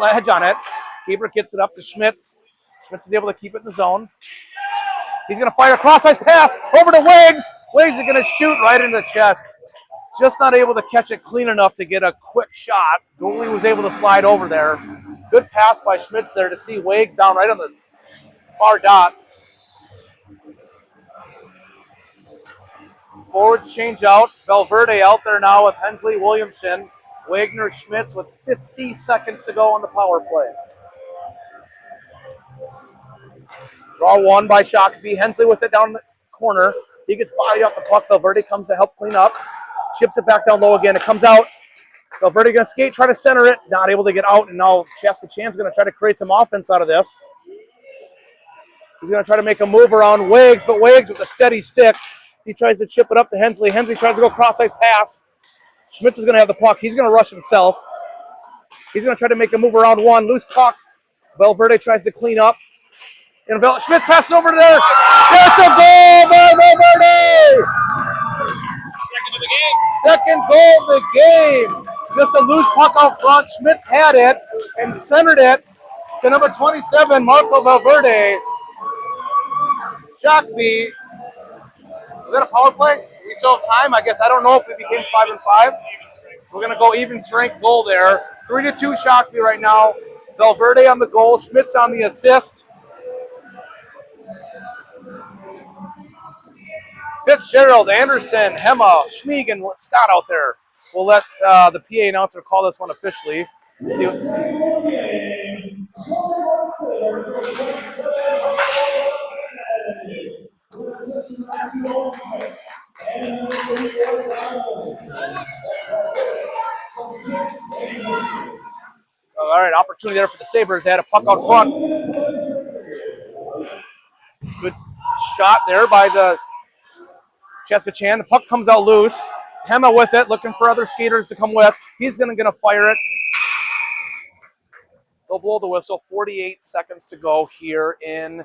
S2: hedge on it. Gabrick gets it up to Schmitz. Schmitz is able to keep it in the zone. He's going to fire a cross-ice pass over to Wiggs. Wiggs is going to shoot right into the chest. Just not able to catch it clean enough to get a quick shot. Goalie was able to slide over there. Good pass by Schmitz there to see Wiggs down right on the far dot. Forwards change out. Valverde out there now with Hensley, Williamson, Wagner, Schmitz with 50 seconds to go on the power play. Draw one by Shakopee. Hensley with it down the corner. He gets bodied off the puck. Valverde comes to help clean up. Chips it back down low again. It comes out. Valverde going to skate, try to center it. Not able to get out. And now Chaskachan's going to try to create some offense out of this. He's going to try to make a move around Wiggs, but Wiggs with a steady stick. He tries to chip it up to Hensley. Hensley tries to go cross-ice pass. Schmitz is going to have the puck. He's going to rush himself. He's going to try to make a move around one. Loose puck. Valverde tries to clean up. And Schmitz passes over to there. That's a goal by Valverde!
S3: Second of the game.
S2: Second goal of the game. Just a loose puck out front. Schmitz had it and centered it to number 27, Marco Valverde. Shakopee. Is that a power play? We still have time. I guess I don't know if it became 5-5. We're gonna go even strength goal there. 3-2 Shakopee right now. Valverde on the goal. Schmitz on the assist. Fitzgerald, Anderson, Hema, Schmieg, and Scott out there. We'll let the PA announcer call this one officially. See what, all right, opportunity there for the Sabres. They had a puck out front. Good shot there by the Chaskachan. The puck comes out loose. Hema with it, looking for other skaters to come with. He's gonna fire it. They'll blow the whistle. 48 seconds to go here in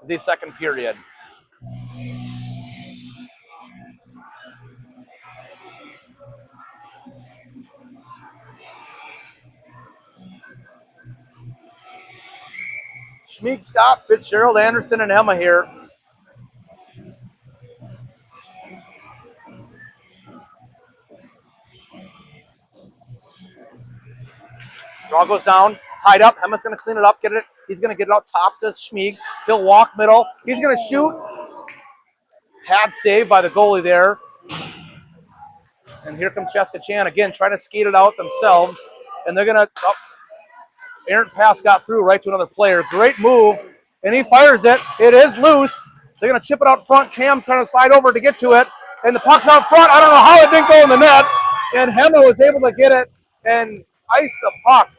S2: the second period. Schmieg, Scott, Fitzgerald, Anderson, and Hema here. Draw goes down, tied up. Hema's going to clean it up, get it. He's going to get it out top to Schmieg. He'll walk middle. He's going to shoot. Pad save by the goalie there. And here comes Chaskachan again, trying to skate it out themselves. And they're going to, errant pass got through right to another player. Great move. And he fires it. It is loose. They're going to chip it out front. Tam trying to slide over to get to it. And the puck's out front. I don't know how it didn't go in the net. And Hema was able to get it and ice the puck.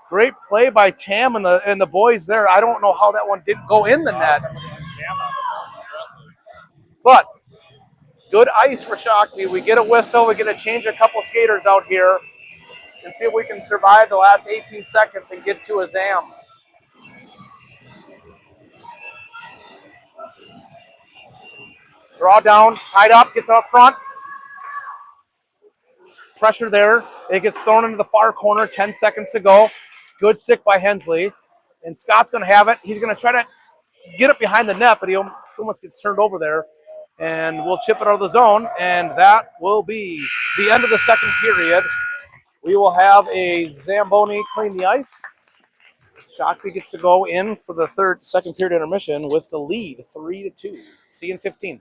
S2: Great play by Tam and the boys there. I don't know how that one didn't go in the net. But good ice for Shakopee. We get a whistle. We get to change a couple skaters out here and see if we can survive the last 18 seconds and get to a ZAM. Draw down, tied up, gets out front. Pressure there. It gets thrown into the far corner, 10 seconds to go. Good stick by Hensley. And Scott's going to have it. He's going to try to get it behind the net, but he almost gets turned over there. And we'll chip it out of the zone, and that will be the end of the second period. We will have a Zamboni clean the ice. Shakopee gets to go in for the second period intermission with the lead, 3-2. See you in 15.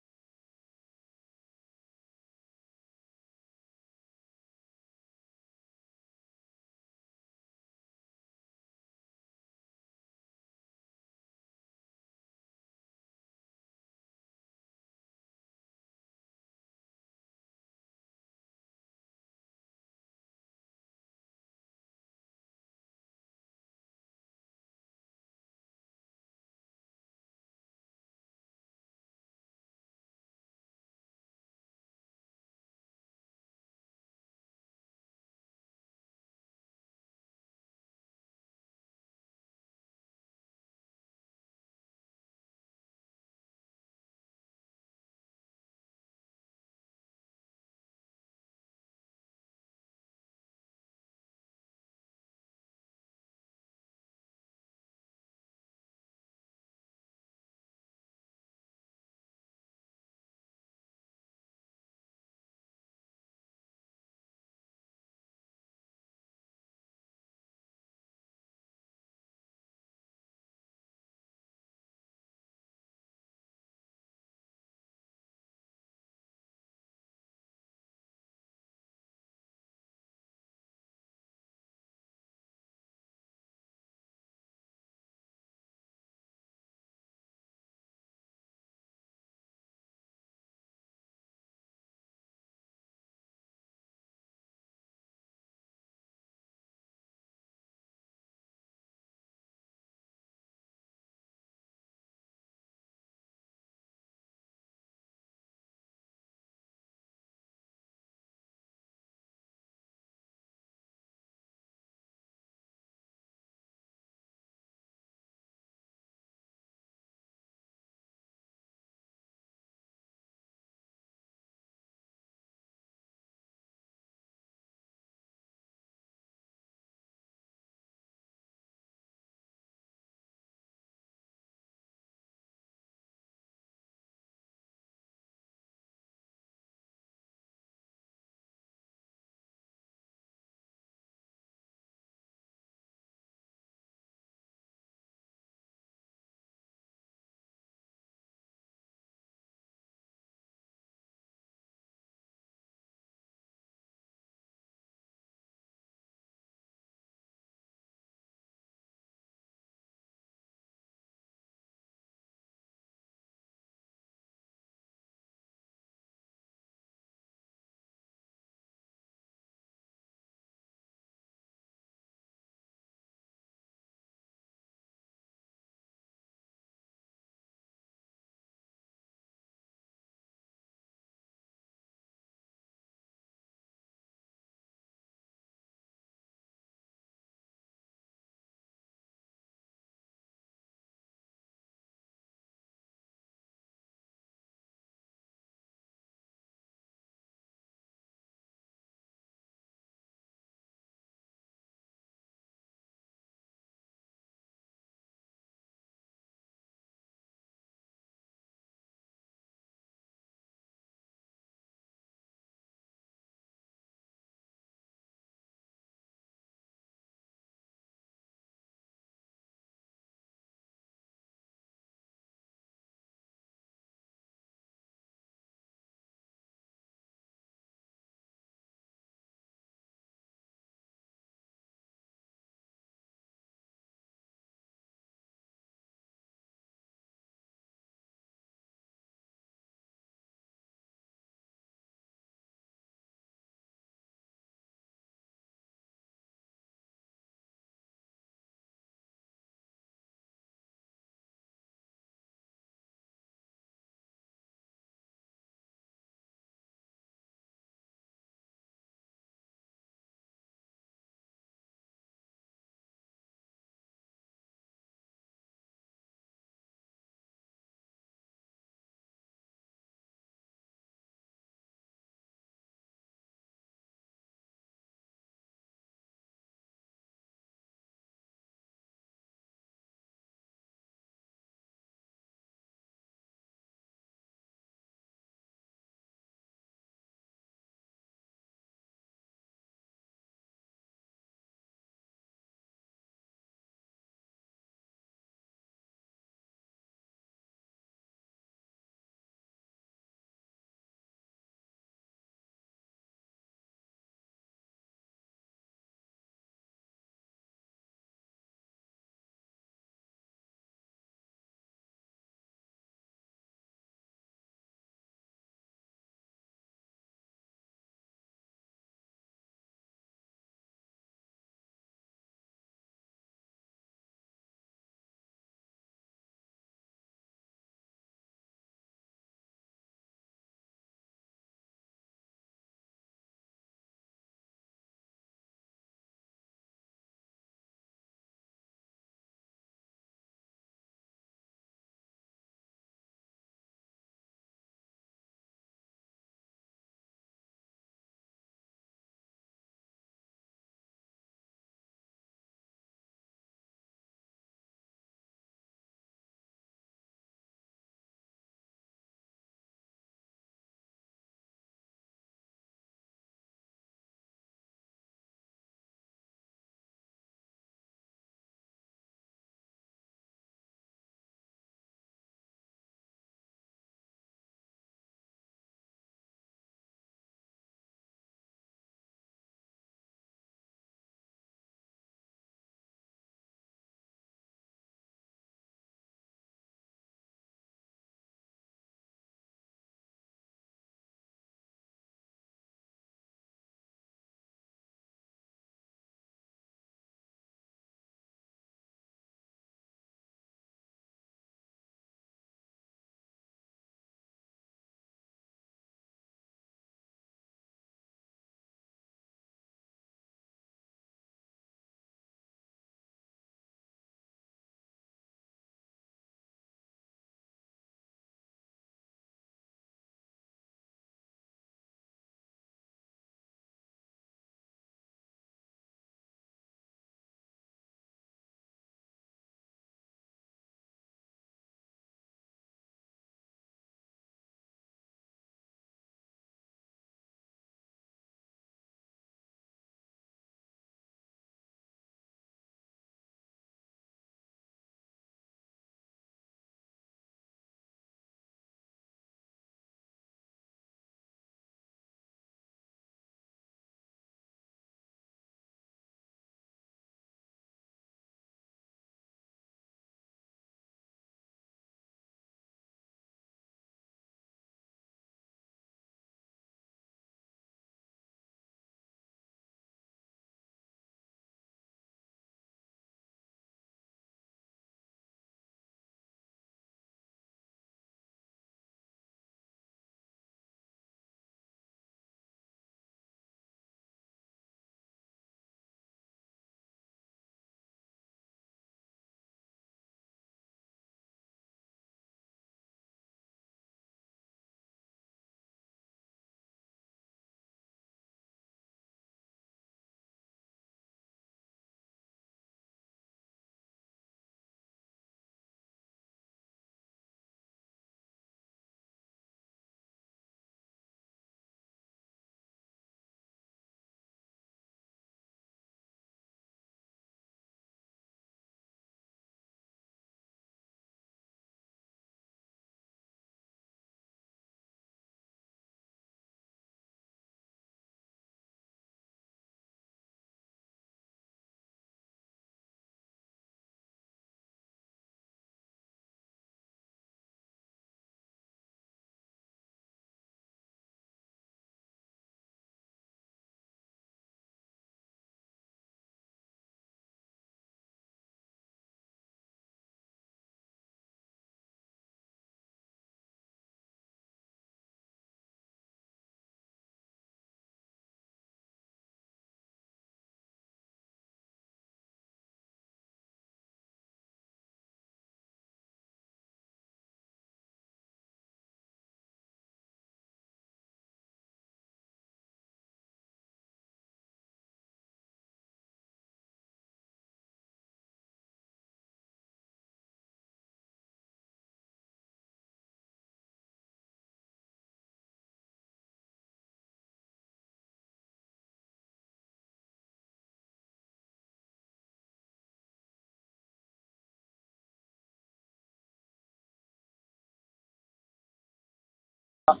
S2: All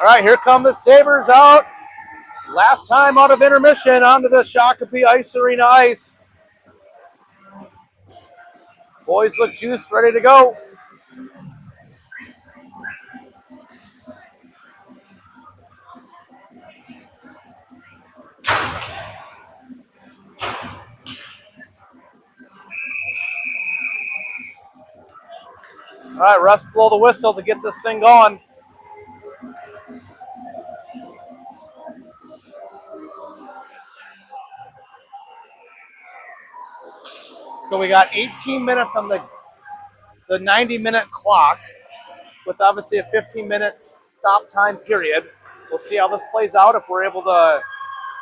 S2: right, here come the Sabres out. Last time out of intermission onto the Shakopee Ice Arena ice. Boys look juiced, ready to go. All right, Russ, blow the whistle to get this thing going. So we got 18 minutes on the 90-minute clock with obviously a 15-minute stop time period. We'll see how this plays out, if we're able to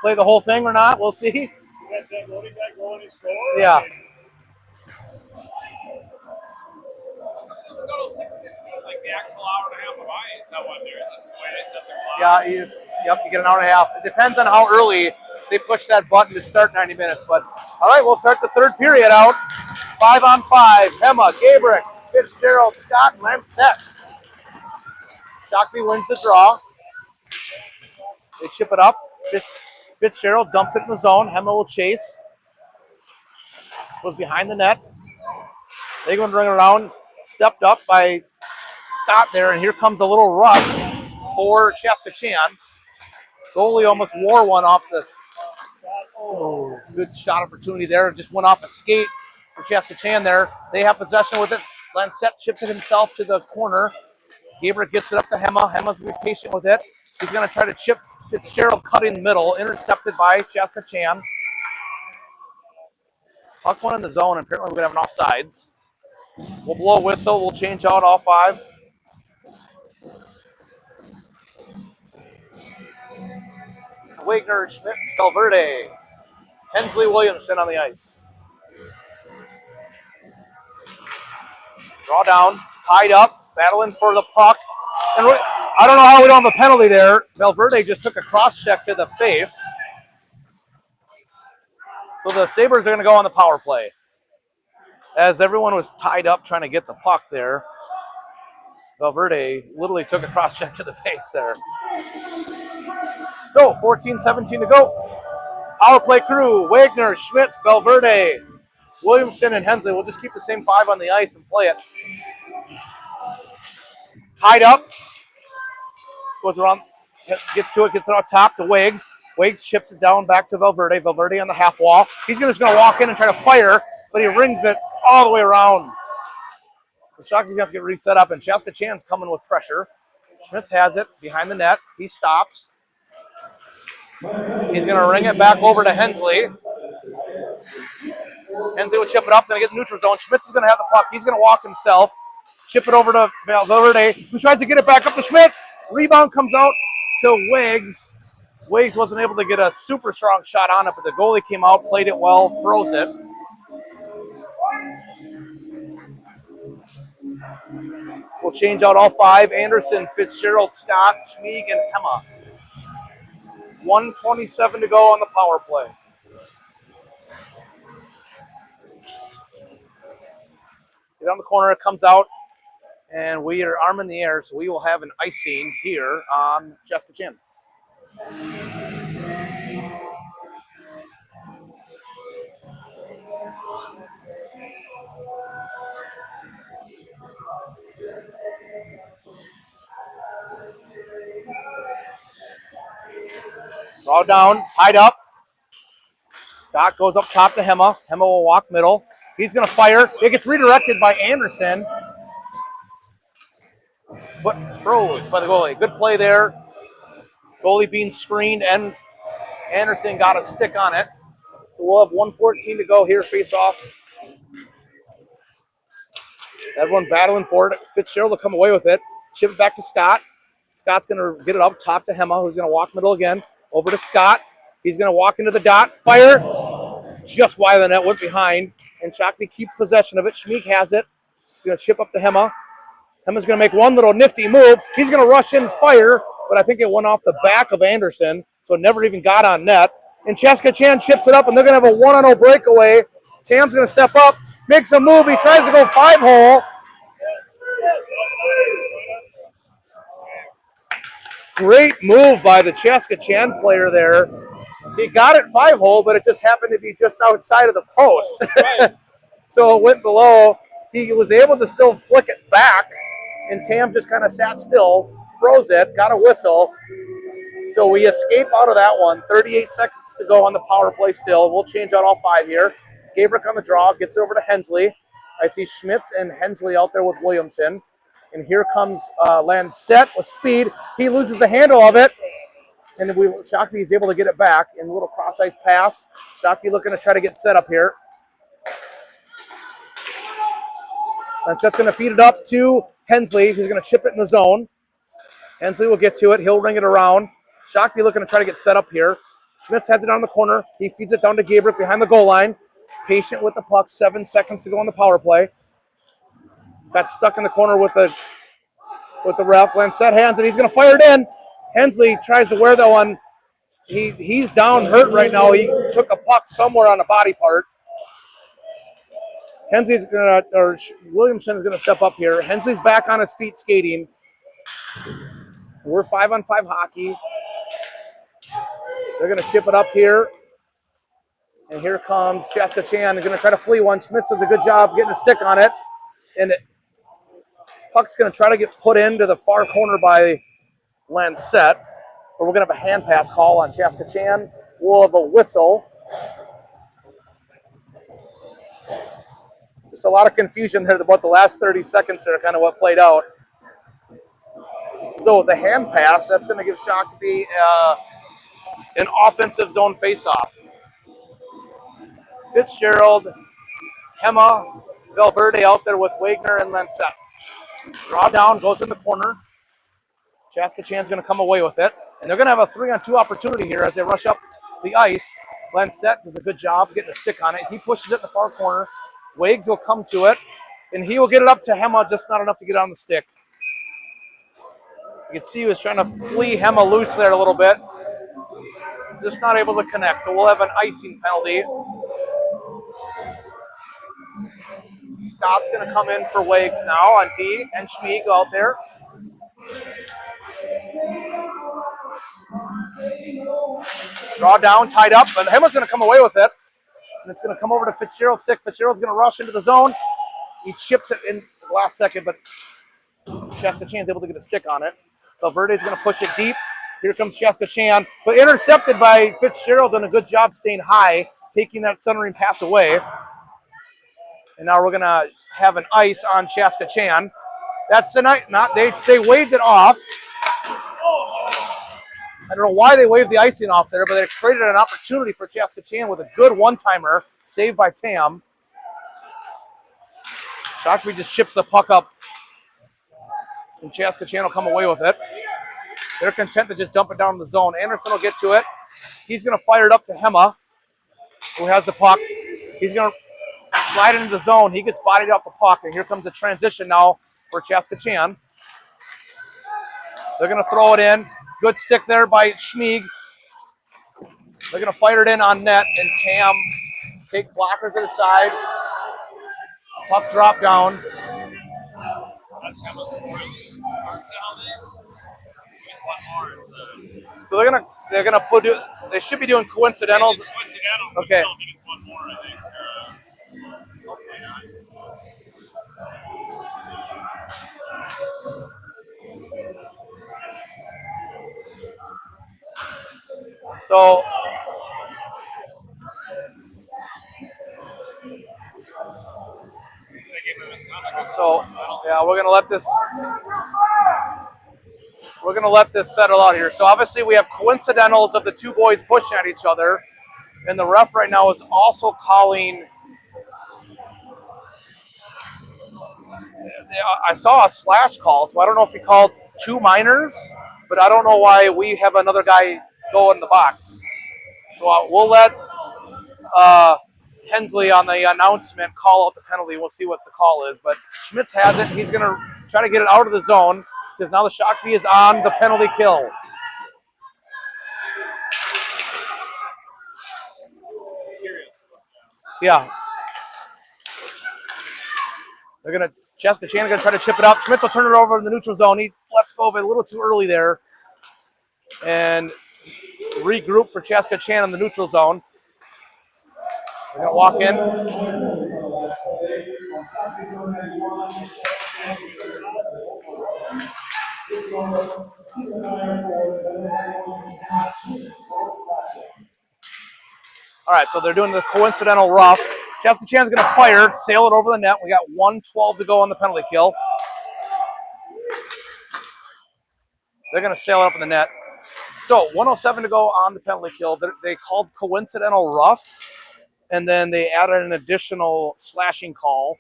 S2: play the whole thing or not. We'll see.
S1: That's that running back going to score.
S2: Yeah.
S3: Like the actual hour and a half of ice. Is that what they're the way they set their clock?
S2: Yeah, you get an hour and a half. It depends on how early they push that button to start 90 minutes. But all right, we'll start the third period out. 5-on-5. Hema, Gabrick, Fitzgerald, Scott, Lancette. Shakopee wins the draw. They chip it up. Fitzgerald dumps it in the zone. Hema will chase. Goes behind the net. They go and bring it around. Stepped up by Scott there, and here comes a little rush for CCHA. Goalie almost wore one off the. Oh, good shot opportunity there. Just went off a skate for CCHA there. They have possession with it. Lancette chips it himself to the corner. Gabriel gets it up to Hema. Hema's going to be patient with it. He's going to try to chip Fitzgerald, cutting the middle, intercepted by CCHA. Puck one in the zone, and apparently we're going to have an offsides. We'll blow a whistle. We'll change out all five. Wagner, Schmitz, Valverde, Hensley, Williamson on the ice. Draw down, tied up, battling for the puck. And I don't know how we don't have a penalty there. Valverde just took a cross check to the face. So the Sabres are going to go on the power play. As everyone was tied up trying to get the puck there, Valverde literally took a cross check to the face there. So 14-17 to go. Power play crew, Wagner, Schmitz, Valverde, Williamson, and Hensley. We'll just keep the same five on the ice and play it. Tied up. Goes around, gets to it, gets it up top to Wags. Wags chips it down back to Valverde. Valverde on the half wall. He's just going to walk in and try to fire, but he rings it all the way around. So Shockey's going to have to get reset up, and CCHA's coming with pressure. Schmitz has it behind the net. He stops. He's going to ring it back over to Hensley. Hensley will chip it up, then get the neutral zone. Schmitz is going to have the puck. He's going to walk himself. Chip it over to Valverde, who tries to get it back up to Schmitz. Rebound comes out to Wags. Wags wasn't able to get a super strong shot on it, but the goalie came out, played it well, froze it. We'll change out all five. Anderson, Fitzgerald, Scott, Schmieg, and Hema. 1:27 to go on the power play. Get on the corner, it comes out, and we are arm in the air, so we will have an icing here on CCHA. Draw down, tied up. Scott goes up top to Hema. Hema will walk middle. He's going to fire. It gets redirected by Anderson, but froze by the goalie. Good play there. Goalie being screened, and Anderson got a stick on it. So we'll have 1:14 to go here, face off. Everyone battling for it. Fitzgerald will come away with it. Chip it back to Scott. Scott's going to get it up top to Hema, who's going to walk middle again. Over to Scott. He's going to walk into the dot. Fire. Just wide of the net, went behind. And Shakopee keeps possession of it. Schmieg has it. He's going to chip up to Hema. Hema's going to make one little nifty move. He's going to rush in, fire, but I think it went off the back of Anderson, so it never even got on net. And CCHA chips it up, and they're going to have a 1-on-0 breakaway. Tam's going to step up, makes a move. He tries to go 5-hole. Great move by the CCHA player there. He got it 5-hole, but it just happened to be just outside of the post. So it went below. He was able to still flick it back, and Tam just kind of sat still, froze it, got a whistle. So we escape out of that one. 38 seconds to go on the power play still. We'll change out all 5 here. Gabrick on the draw, gets it over to Hensley. I see Schmitz and Hensley out there with Williamson. And here comes Lancette with speed. He loses the handle of it. And Shakopee is able to get it back in a little cross-ice pass. Shakopee looking to try to get set up here. Lancette's going to feed it up to Hensley, who's going to chip it in the zone. Hensley will get to it. He'll ring it around. Shakopee looking to try to get set up here. Schmitz has it on the corner. He feeds it down to Gabrick behind the goal line. Patient with the puck. 7 seconds to go on the power play. Got stuck in the corner with the ref. Lancette hands it. He's going to fire it in. Hensley tries to wear that one. He's down hurt right now. He took a puck somewhere on a body part. Williamson is going to step up here. Hensley's back on his feet skating. We're 5-on-5 hockey. They're going to chip it up here. And here comes CCHA. They're going to try to flee one. Schmitz does a good job getting a stick on it. And puck's going to try to get put into the far corner by Lancette. But we're going to have a hand pass call on CCHA. We'll have a whistle. Just a lot of confusion there about the last 30 seconds there, kind of what played out. So with the hand pass, that's going to give Shakopee an offensive zone faceoff. Fitzgerald, Hema, Valverde out there with Wagner and Lancette. Draw down, goes in the corner. CCHA's going to come away with it. And they're going to have a 3-on-2 opportunity here as they rush up the ice. Lancette does a good job getting a stick on it. He pushes it in the far corner. Wags will come to it, and he will get it up to Hema, just not enough to get on the stick. You can see he was trying to flee Hema loose there a little bit. Just not able to connect, so we'll have an icing penalty. Scott's going to come in for Wags now on D, and Schmieg out there. Draw down, tied up, but Hema's going to come away with it. And it's going to come over to Fitzgerald's stick. Fitzgerald's going to rush into the zone. He chips it in the last second, but CCHA's able to get a stick on it. Valverde's going to push it deep. Here comes CCHA, but intercepted by Fitzgerald, doing a good job staying high, taking that centering pass away. And now we're going to have an ice on CCHA. That's the night. They waved it off. I don't know why they waved the icing off there, but they created an opportunity for CCHA with a good one-timer saved by Tam. Shakopee just chips the puck up, and CCHA will come away with it. They're content to just dump it down in the zone. Anderson will get to it. He's going to fire it up to Hema, who has the puck. He's going to slide into the zone. He gets bodied off the puck, and here comes a transition now for CCHA. They're going to throw it in. Good stick there by Schmieg. They're going to fire it in on net, and Tam take blockers to the side. Puck drop down. So they're gonna put it. They should be doing coincidentals. Okay. So yeah, we're gonna let this settle out here. So obviously we have coincidentals of the two boys pushing at each other, and the ref right now is also calling. I saw a slash call, so I don't know if he called 2 minors, but I don't know why we have another guy go in the box. So we'll let Hensley on the announcement call out the penalty. We'll see what the call is. But Schmitz has it. He's going to try to get it out of the zone because now the Shakopee is on the penalty kill. Yeah. They're going to CCHA going to try to chip it up. Schmitz will turn it over in the neutral zone. He lets go of it a little too early there. and regroup for Chaska Chan in the neutral zone. They're going to walk in. All right, so they're doing the coincidental rough. Chaska Chan's going to fire, sail it over the net. We got 1:12 to go on the penalty kill. They're going to sail it up in the net. So 1:07 to go on the penalty kill. They called coincidental roughs, and then they added an additional slashing call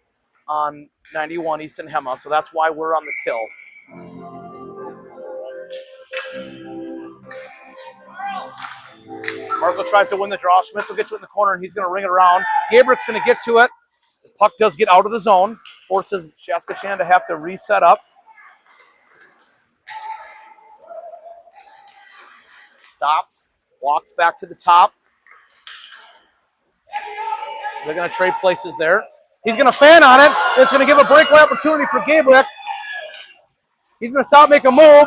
S2: on 91 Easton Hema. So that's why we're on the kill. Marco tries to win the draw. Schmitz will get to it in the corner, and he's going to ring it around. Gabrick's going to get to it. The puck does get out of the zone, forces Chaska Chan to have to reset up. Stops, walks back to the top. They're going to trade places there. He's going to fan on it. It's going to give a breakaway opportunity for Gabrick. He's going to stop, make a move.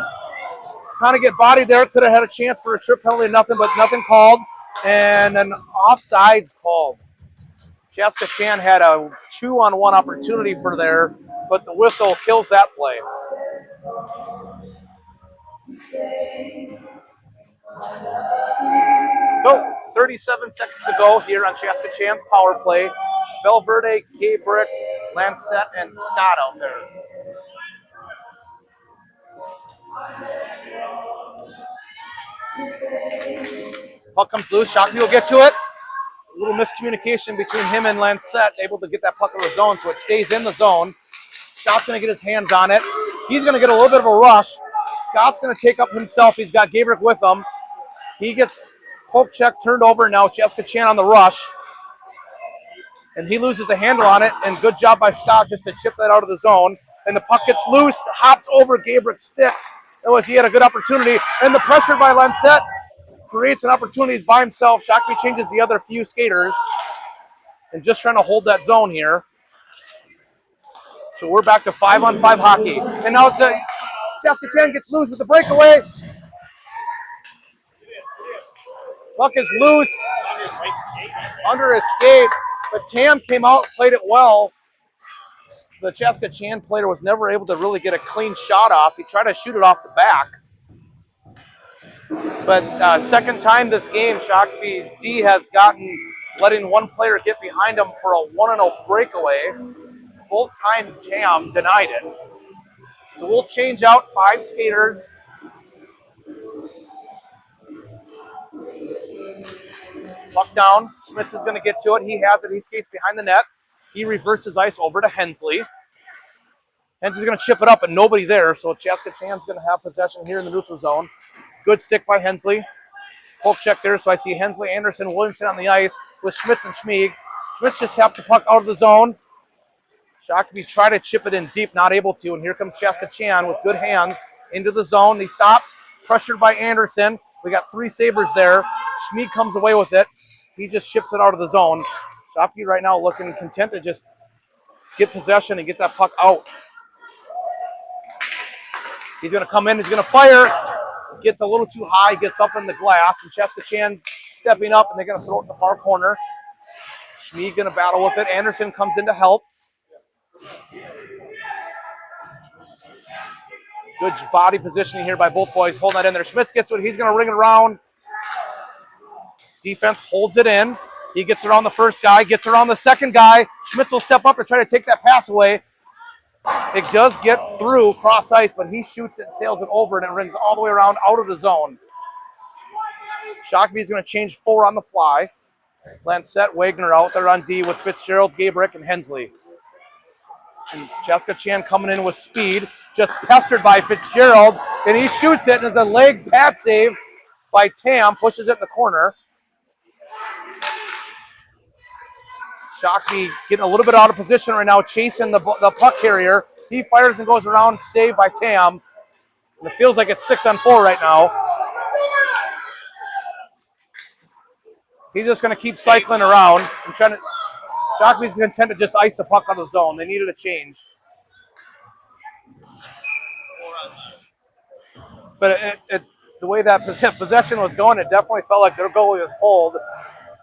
S2: Kind of get bodied there. Could have had a chance for a trip penalty, nothing, but nothing called. And an offsides called. Chaska Chan had a 2-on-1 opportunity for there, but the whistle kills that play. So 37 seconds to go here on Chaska Chan's power play. Valverde, Gabrick, Lancette, and Scott out there. Puck comes loose. Shakopee will get to it. A little miscommunication between him and Lancette, able to get that puck in the zone, so it stays in the zone. Scott's going to get his hands on it. He's going to get a little bit of a rush. Scott's going to take up himself. He's got Gabrick with him. He gets poke check turned over. Now Chaska Chan on the rush. And he loses the handle on it, and good job by Scott just to chip that out of the zone. And the puck gets loose, hops over Gabrick's stick. He had a good opportunity. And the pressure by Lancette creates an opportunity. He's by himself. Shakopee changes the other few skaters and just trying to hold that zone here. So we're back to 5-on-5 hockey. And now the Chaska Chan gets loose with the breakaway. Puck is loose under his skate, but Tam came out and played it well. The Chaska Chan player was never able to really get a clean shot off. He tried to shoot it off the back. But second time this game, Shakopee's D has letting one player get behind him for a 1-0 breakaway. Both times Tam denied it. So we'll change out 5 skaters. Puck down. Schmitz is going to get to it. He has it. He skates behind the net. He reverses ice over to Hensley. Hensley's going to chip it up, and nobody there. So Chaska Chan's going to have possession here in the neutral zone. Good stick by Hensley. Poke check there. So I see Hensley, Anderson, Williamson on the ice with Schmitz and Schmieg. Schmitz just taps the puck out of the zone. Shakopee try to chip it in deep, not able to. And here comes Chaska Chan with good hands into the zone. He stops, pressured by Anderson. We got 3 Sabres there. Schmieg comes away with it. He just chips it out of the zone. Shakopee right now looking content to just get possession and get that puck out. He's going to come in. He's going to fire. Gets a little too high. Gets up in the glass. And Chaska Chan stepping up, and they're going to throw it in the far corner. Schmieg going to battle with it. Anderson comes in to help. Good body positioning here by both boys. Holding that in there. Schmitz gets to it. He's going to ring it around. Defense holds it in. He gets around the first guy. Gets around the second guy. Schmitz will step up to try to take that pass away. It does get through cross ice, but he shoots it, sails it over, and it rings all the way around out of the zone. Shakopee is going to change 4 on the fly. Lancette, Wagner out there on D with Fitzgerald, Gabrick, and Hensley. And Chaska Chan coming in with speed, just pestered by Fitzgerald, and he shoots it, and there's a leg pad save by Tam, pushes it in the corner. Shakopee getting a little bit out of position right now, chasing the puck carrier. He fires and goes around, saved by Tam. And it feels like it's 6-on-4 right now. He's just going to keep cycling around and trying to. Shakopee's content to just ice the puck out of the zone. They needed a change. But the way that possession was going, it definitely felt like their goalie was pulled.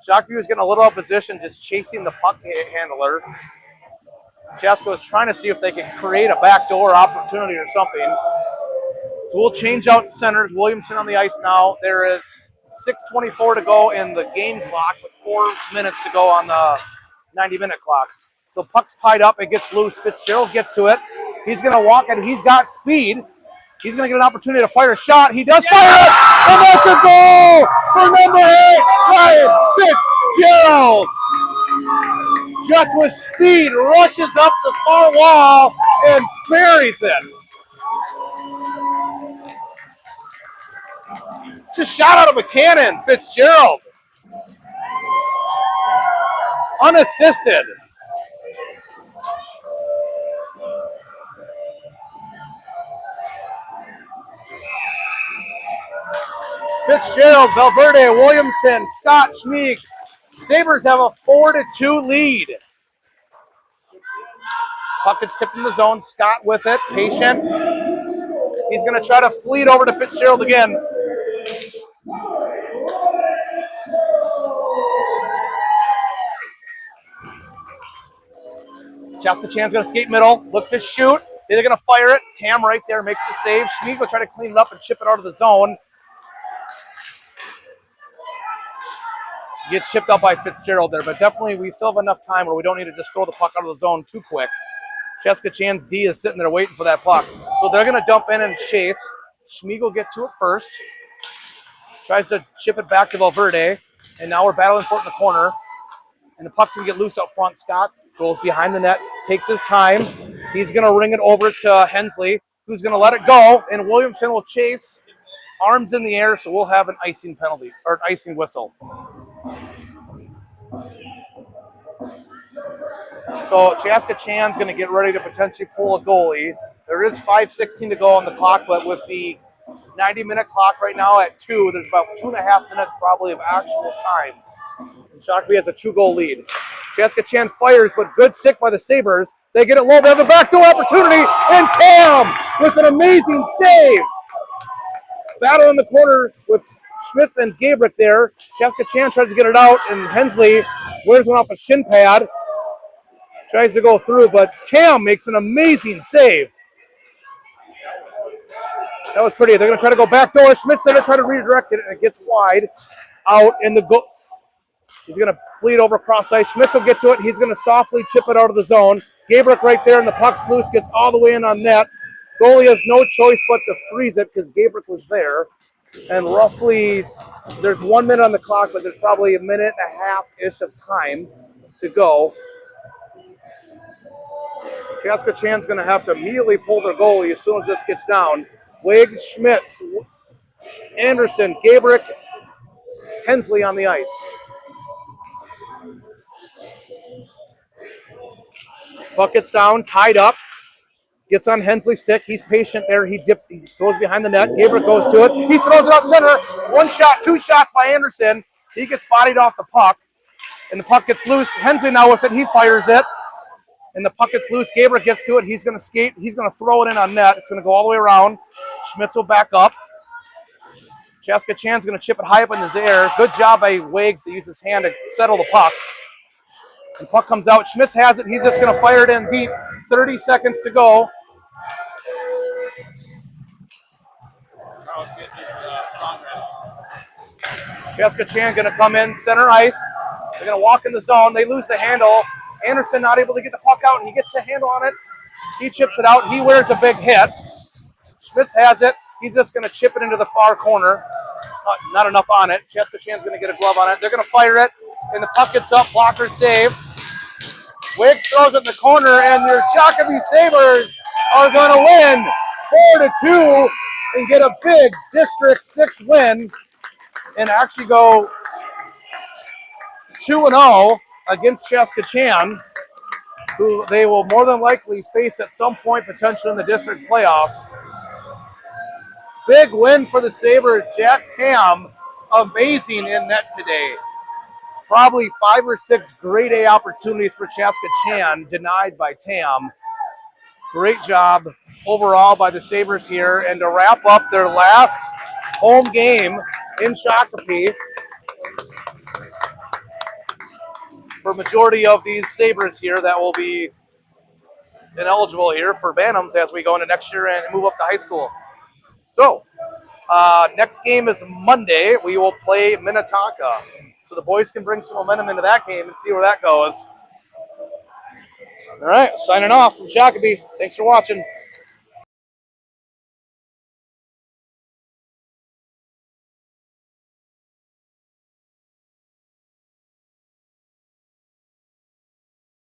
S2: Shakopee was getting a little out of position, just chasing the puck handler. Chaska was trying to see if they could create a backdoor opportunity or something. So we'll change out centers. Williamson on the ice now. There is 6:24 to go in the game clock, with 4 minutes to go on the 90-minute clock. So puck's tied up. It gets loose. Fitzgerald gets to it. He's going to walk it. He's got speed. He's going to get an opportunity to fire a shot. He does fire it, and that's a goal for number 8, Ryan Fitzgerald. Just with speed, rushes up the far wall and buries it. Just shot out of a cannon, Fitzgerald. Unassisted. Fitzgerald, Valverde, Williamson, Scott, Schmeek. Sabres have a 4-2 lead. Puck gets tipped in the zone. Scott with it, patient. He's going to try to flee it over to Fitzgerald again. Chaskachan's going to skate middle, look to shoot. They're going to fire it. Tam right there makes the save. Schmeek will try to clean it up and chip it out of the zone. Gets chipped out by Fitzgerald there, but definitely we still have enough time where we don't need to just throw the puck out of the zone too quick. Chaskachan's D is sitting there waiting for that puck. So they're going to dump in and chase. Schmeek will get to it first. Tries to chip it back to Valverde. And now we're battling for it in the corner. And the puck's going to get loose out front. Scott goes behind the net, takes his time. He's going to ring it over to Hensley, who's going to let it go. And Williamson will chase. Arms in the air, so we'll have an icing penalty, or an icing whistle. So Chaskachan's going to get ready to potentially pull a goalie. There is 5:16 to go on the clock, but with the 90-minute clock right now at 2, there's about 2.5 minutes probably of actual time. And Shakopee has a 2-goal lead. Chaskachan fires, but good stick by the Sabres. They get it low. They have the backdoor opportunity, and Tam with an amazing save. Battle in the corner with Schmitz and Gabrick there. Chaskachan tries to get it out, and Hensley wears one off a shin pad. Tries to go through, but Tam makes an amazing save. That was pretty. They're going to try to go backdoor. Schmitz going to try to redirect it, and it gets wide out in the goal. He's going to flee it over cross ice. Schmitz will get to it. He's going to softly chip it out of the zone. Gabrick right there, and the puck's loose, gets all the way in on net. Goalie has no choice but to freeze it because Gabrick was there. And roughly, there's 1 minute on the clock, but there's probably a minute and a half-ish of time to go. Chaskachan's going to have to immediately pull their goalie as soon as this gets down. Wiggs, Schmitz, Anderson, Gabrick, Hensley on the ice. Puck gets down, tied up. Gets on Hensley's stick. He's patient there. He throws behind the net. Gabrick goes to it. He throws it out center. 1 shot, 2 shots by Anderson. He gets bodied off the puck. And the puck gets loose. Hensley now with it. He fires it. And the puck gets loose. Gabrick gets to it. He's going to skate. He's going to throw it in on net. It's going to go all the way around. Schmitz will back up. Chaskachan's going to chip it high up in the air. Good job by Wiggs to use his hand to settle the puck. And the puck comes out. Schmitz has it. He's just going to fire it in deep. 30 seconds to go. Chaskachan going to come in center ice. They're going to walk in the zone. They lose the handle. Anderson not able to get the puck out. He gets the handle on it. He chips it out. He wears a big hit. Schmitz has it. He's just going to chip it into the far corner. Not enough on it. Chaskachan's going to get a glove on it. They're going to fire it. And the puck gets up. Blocker save. Wiggs throws it in the corner. And their Shakopee Sabres are going to win 4-2 and get a big District 6 win. And actually go 2-0 against Chaskachan, who they will more than likely face at some point potentially in the district playoffs. Big win for the Sabres. Jack Tam, amazing in net today. Probably 5 or 6 grade A opportunities for Chaskachan, denied by Tam. Great job overall by the Sabres here. And to wrap up their last home game in Shakopee for majority of these Sabres here that will be ineligible here for Bantams as we go into next year and move up to high school. So, next game is Monday. We will play Minnetonka. So the boys can bring some momentum into that game and see where that goes. All right, signing off from Shakopee. Thanks for watching.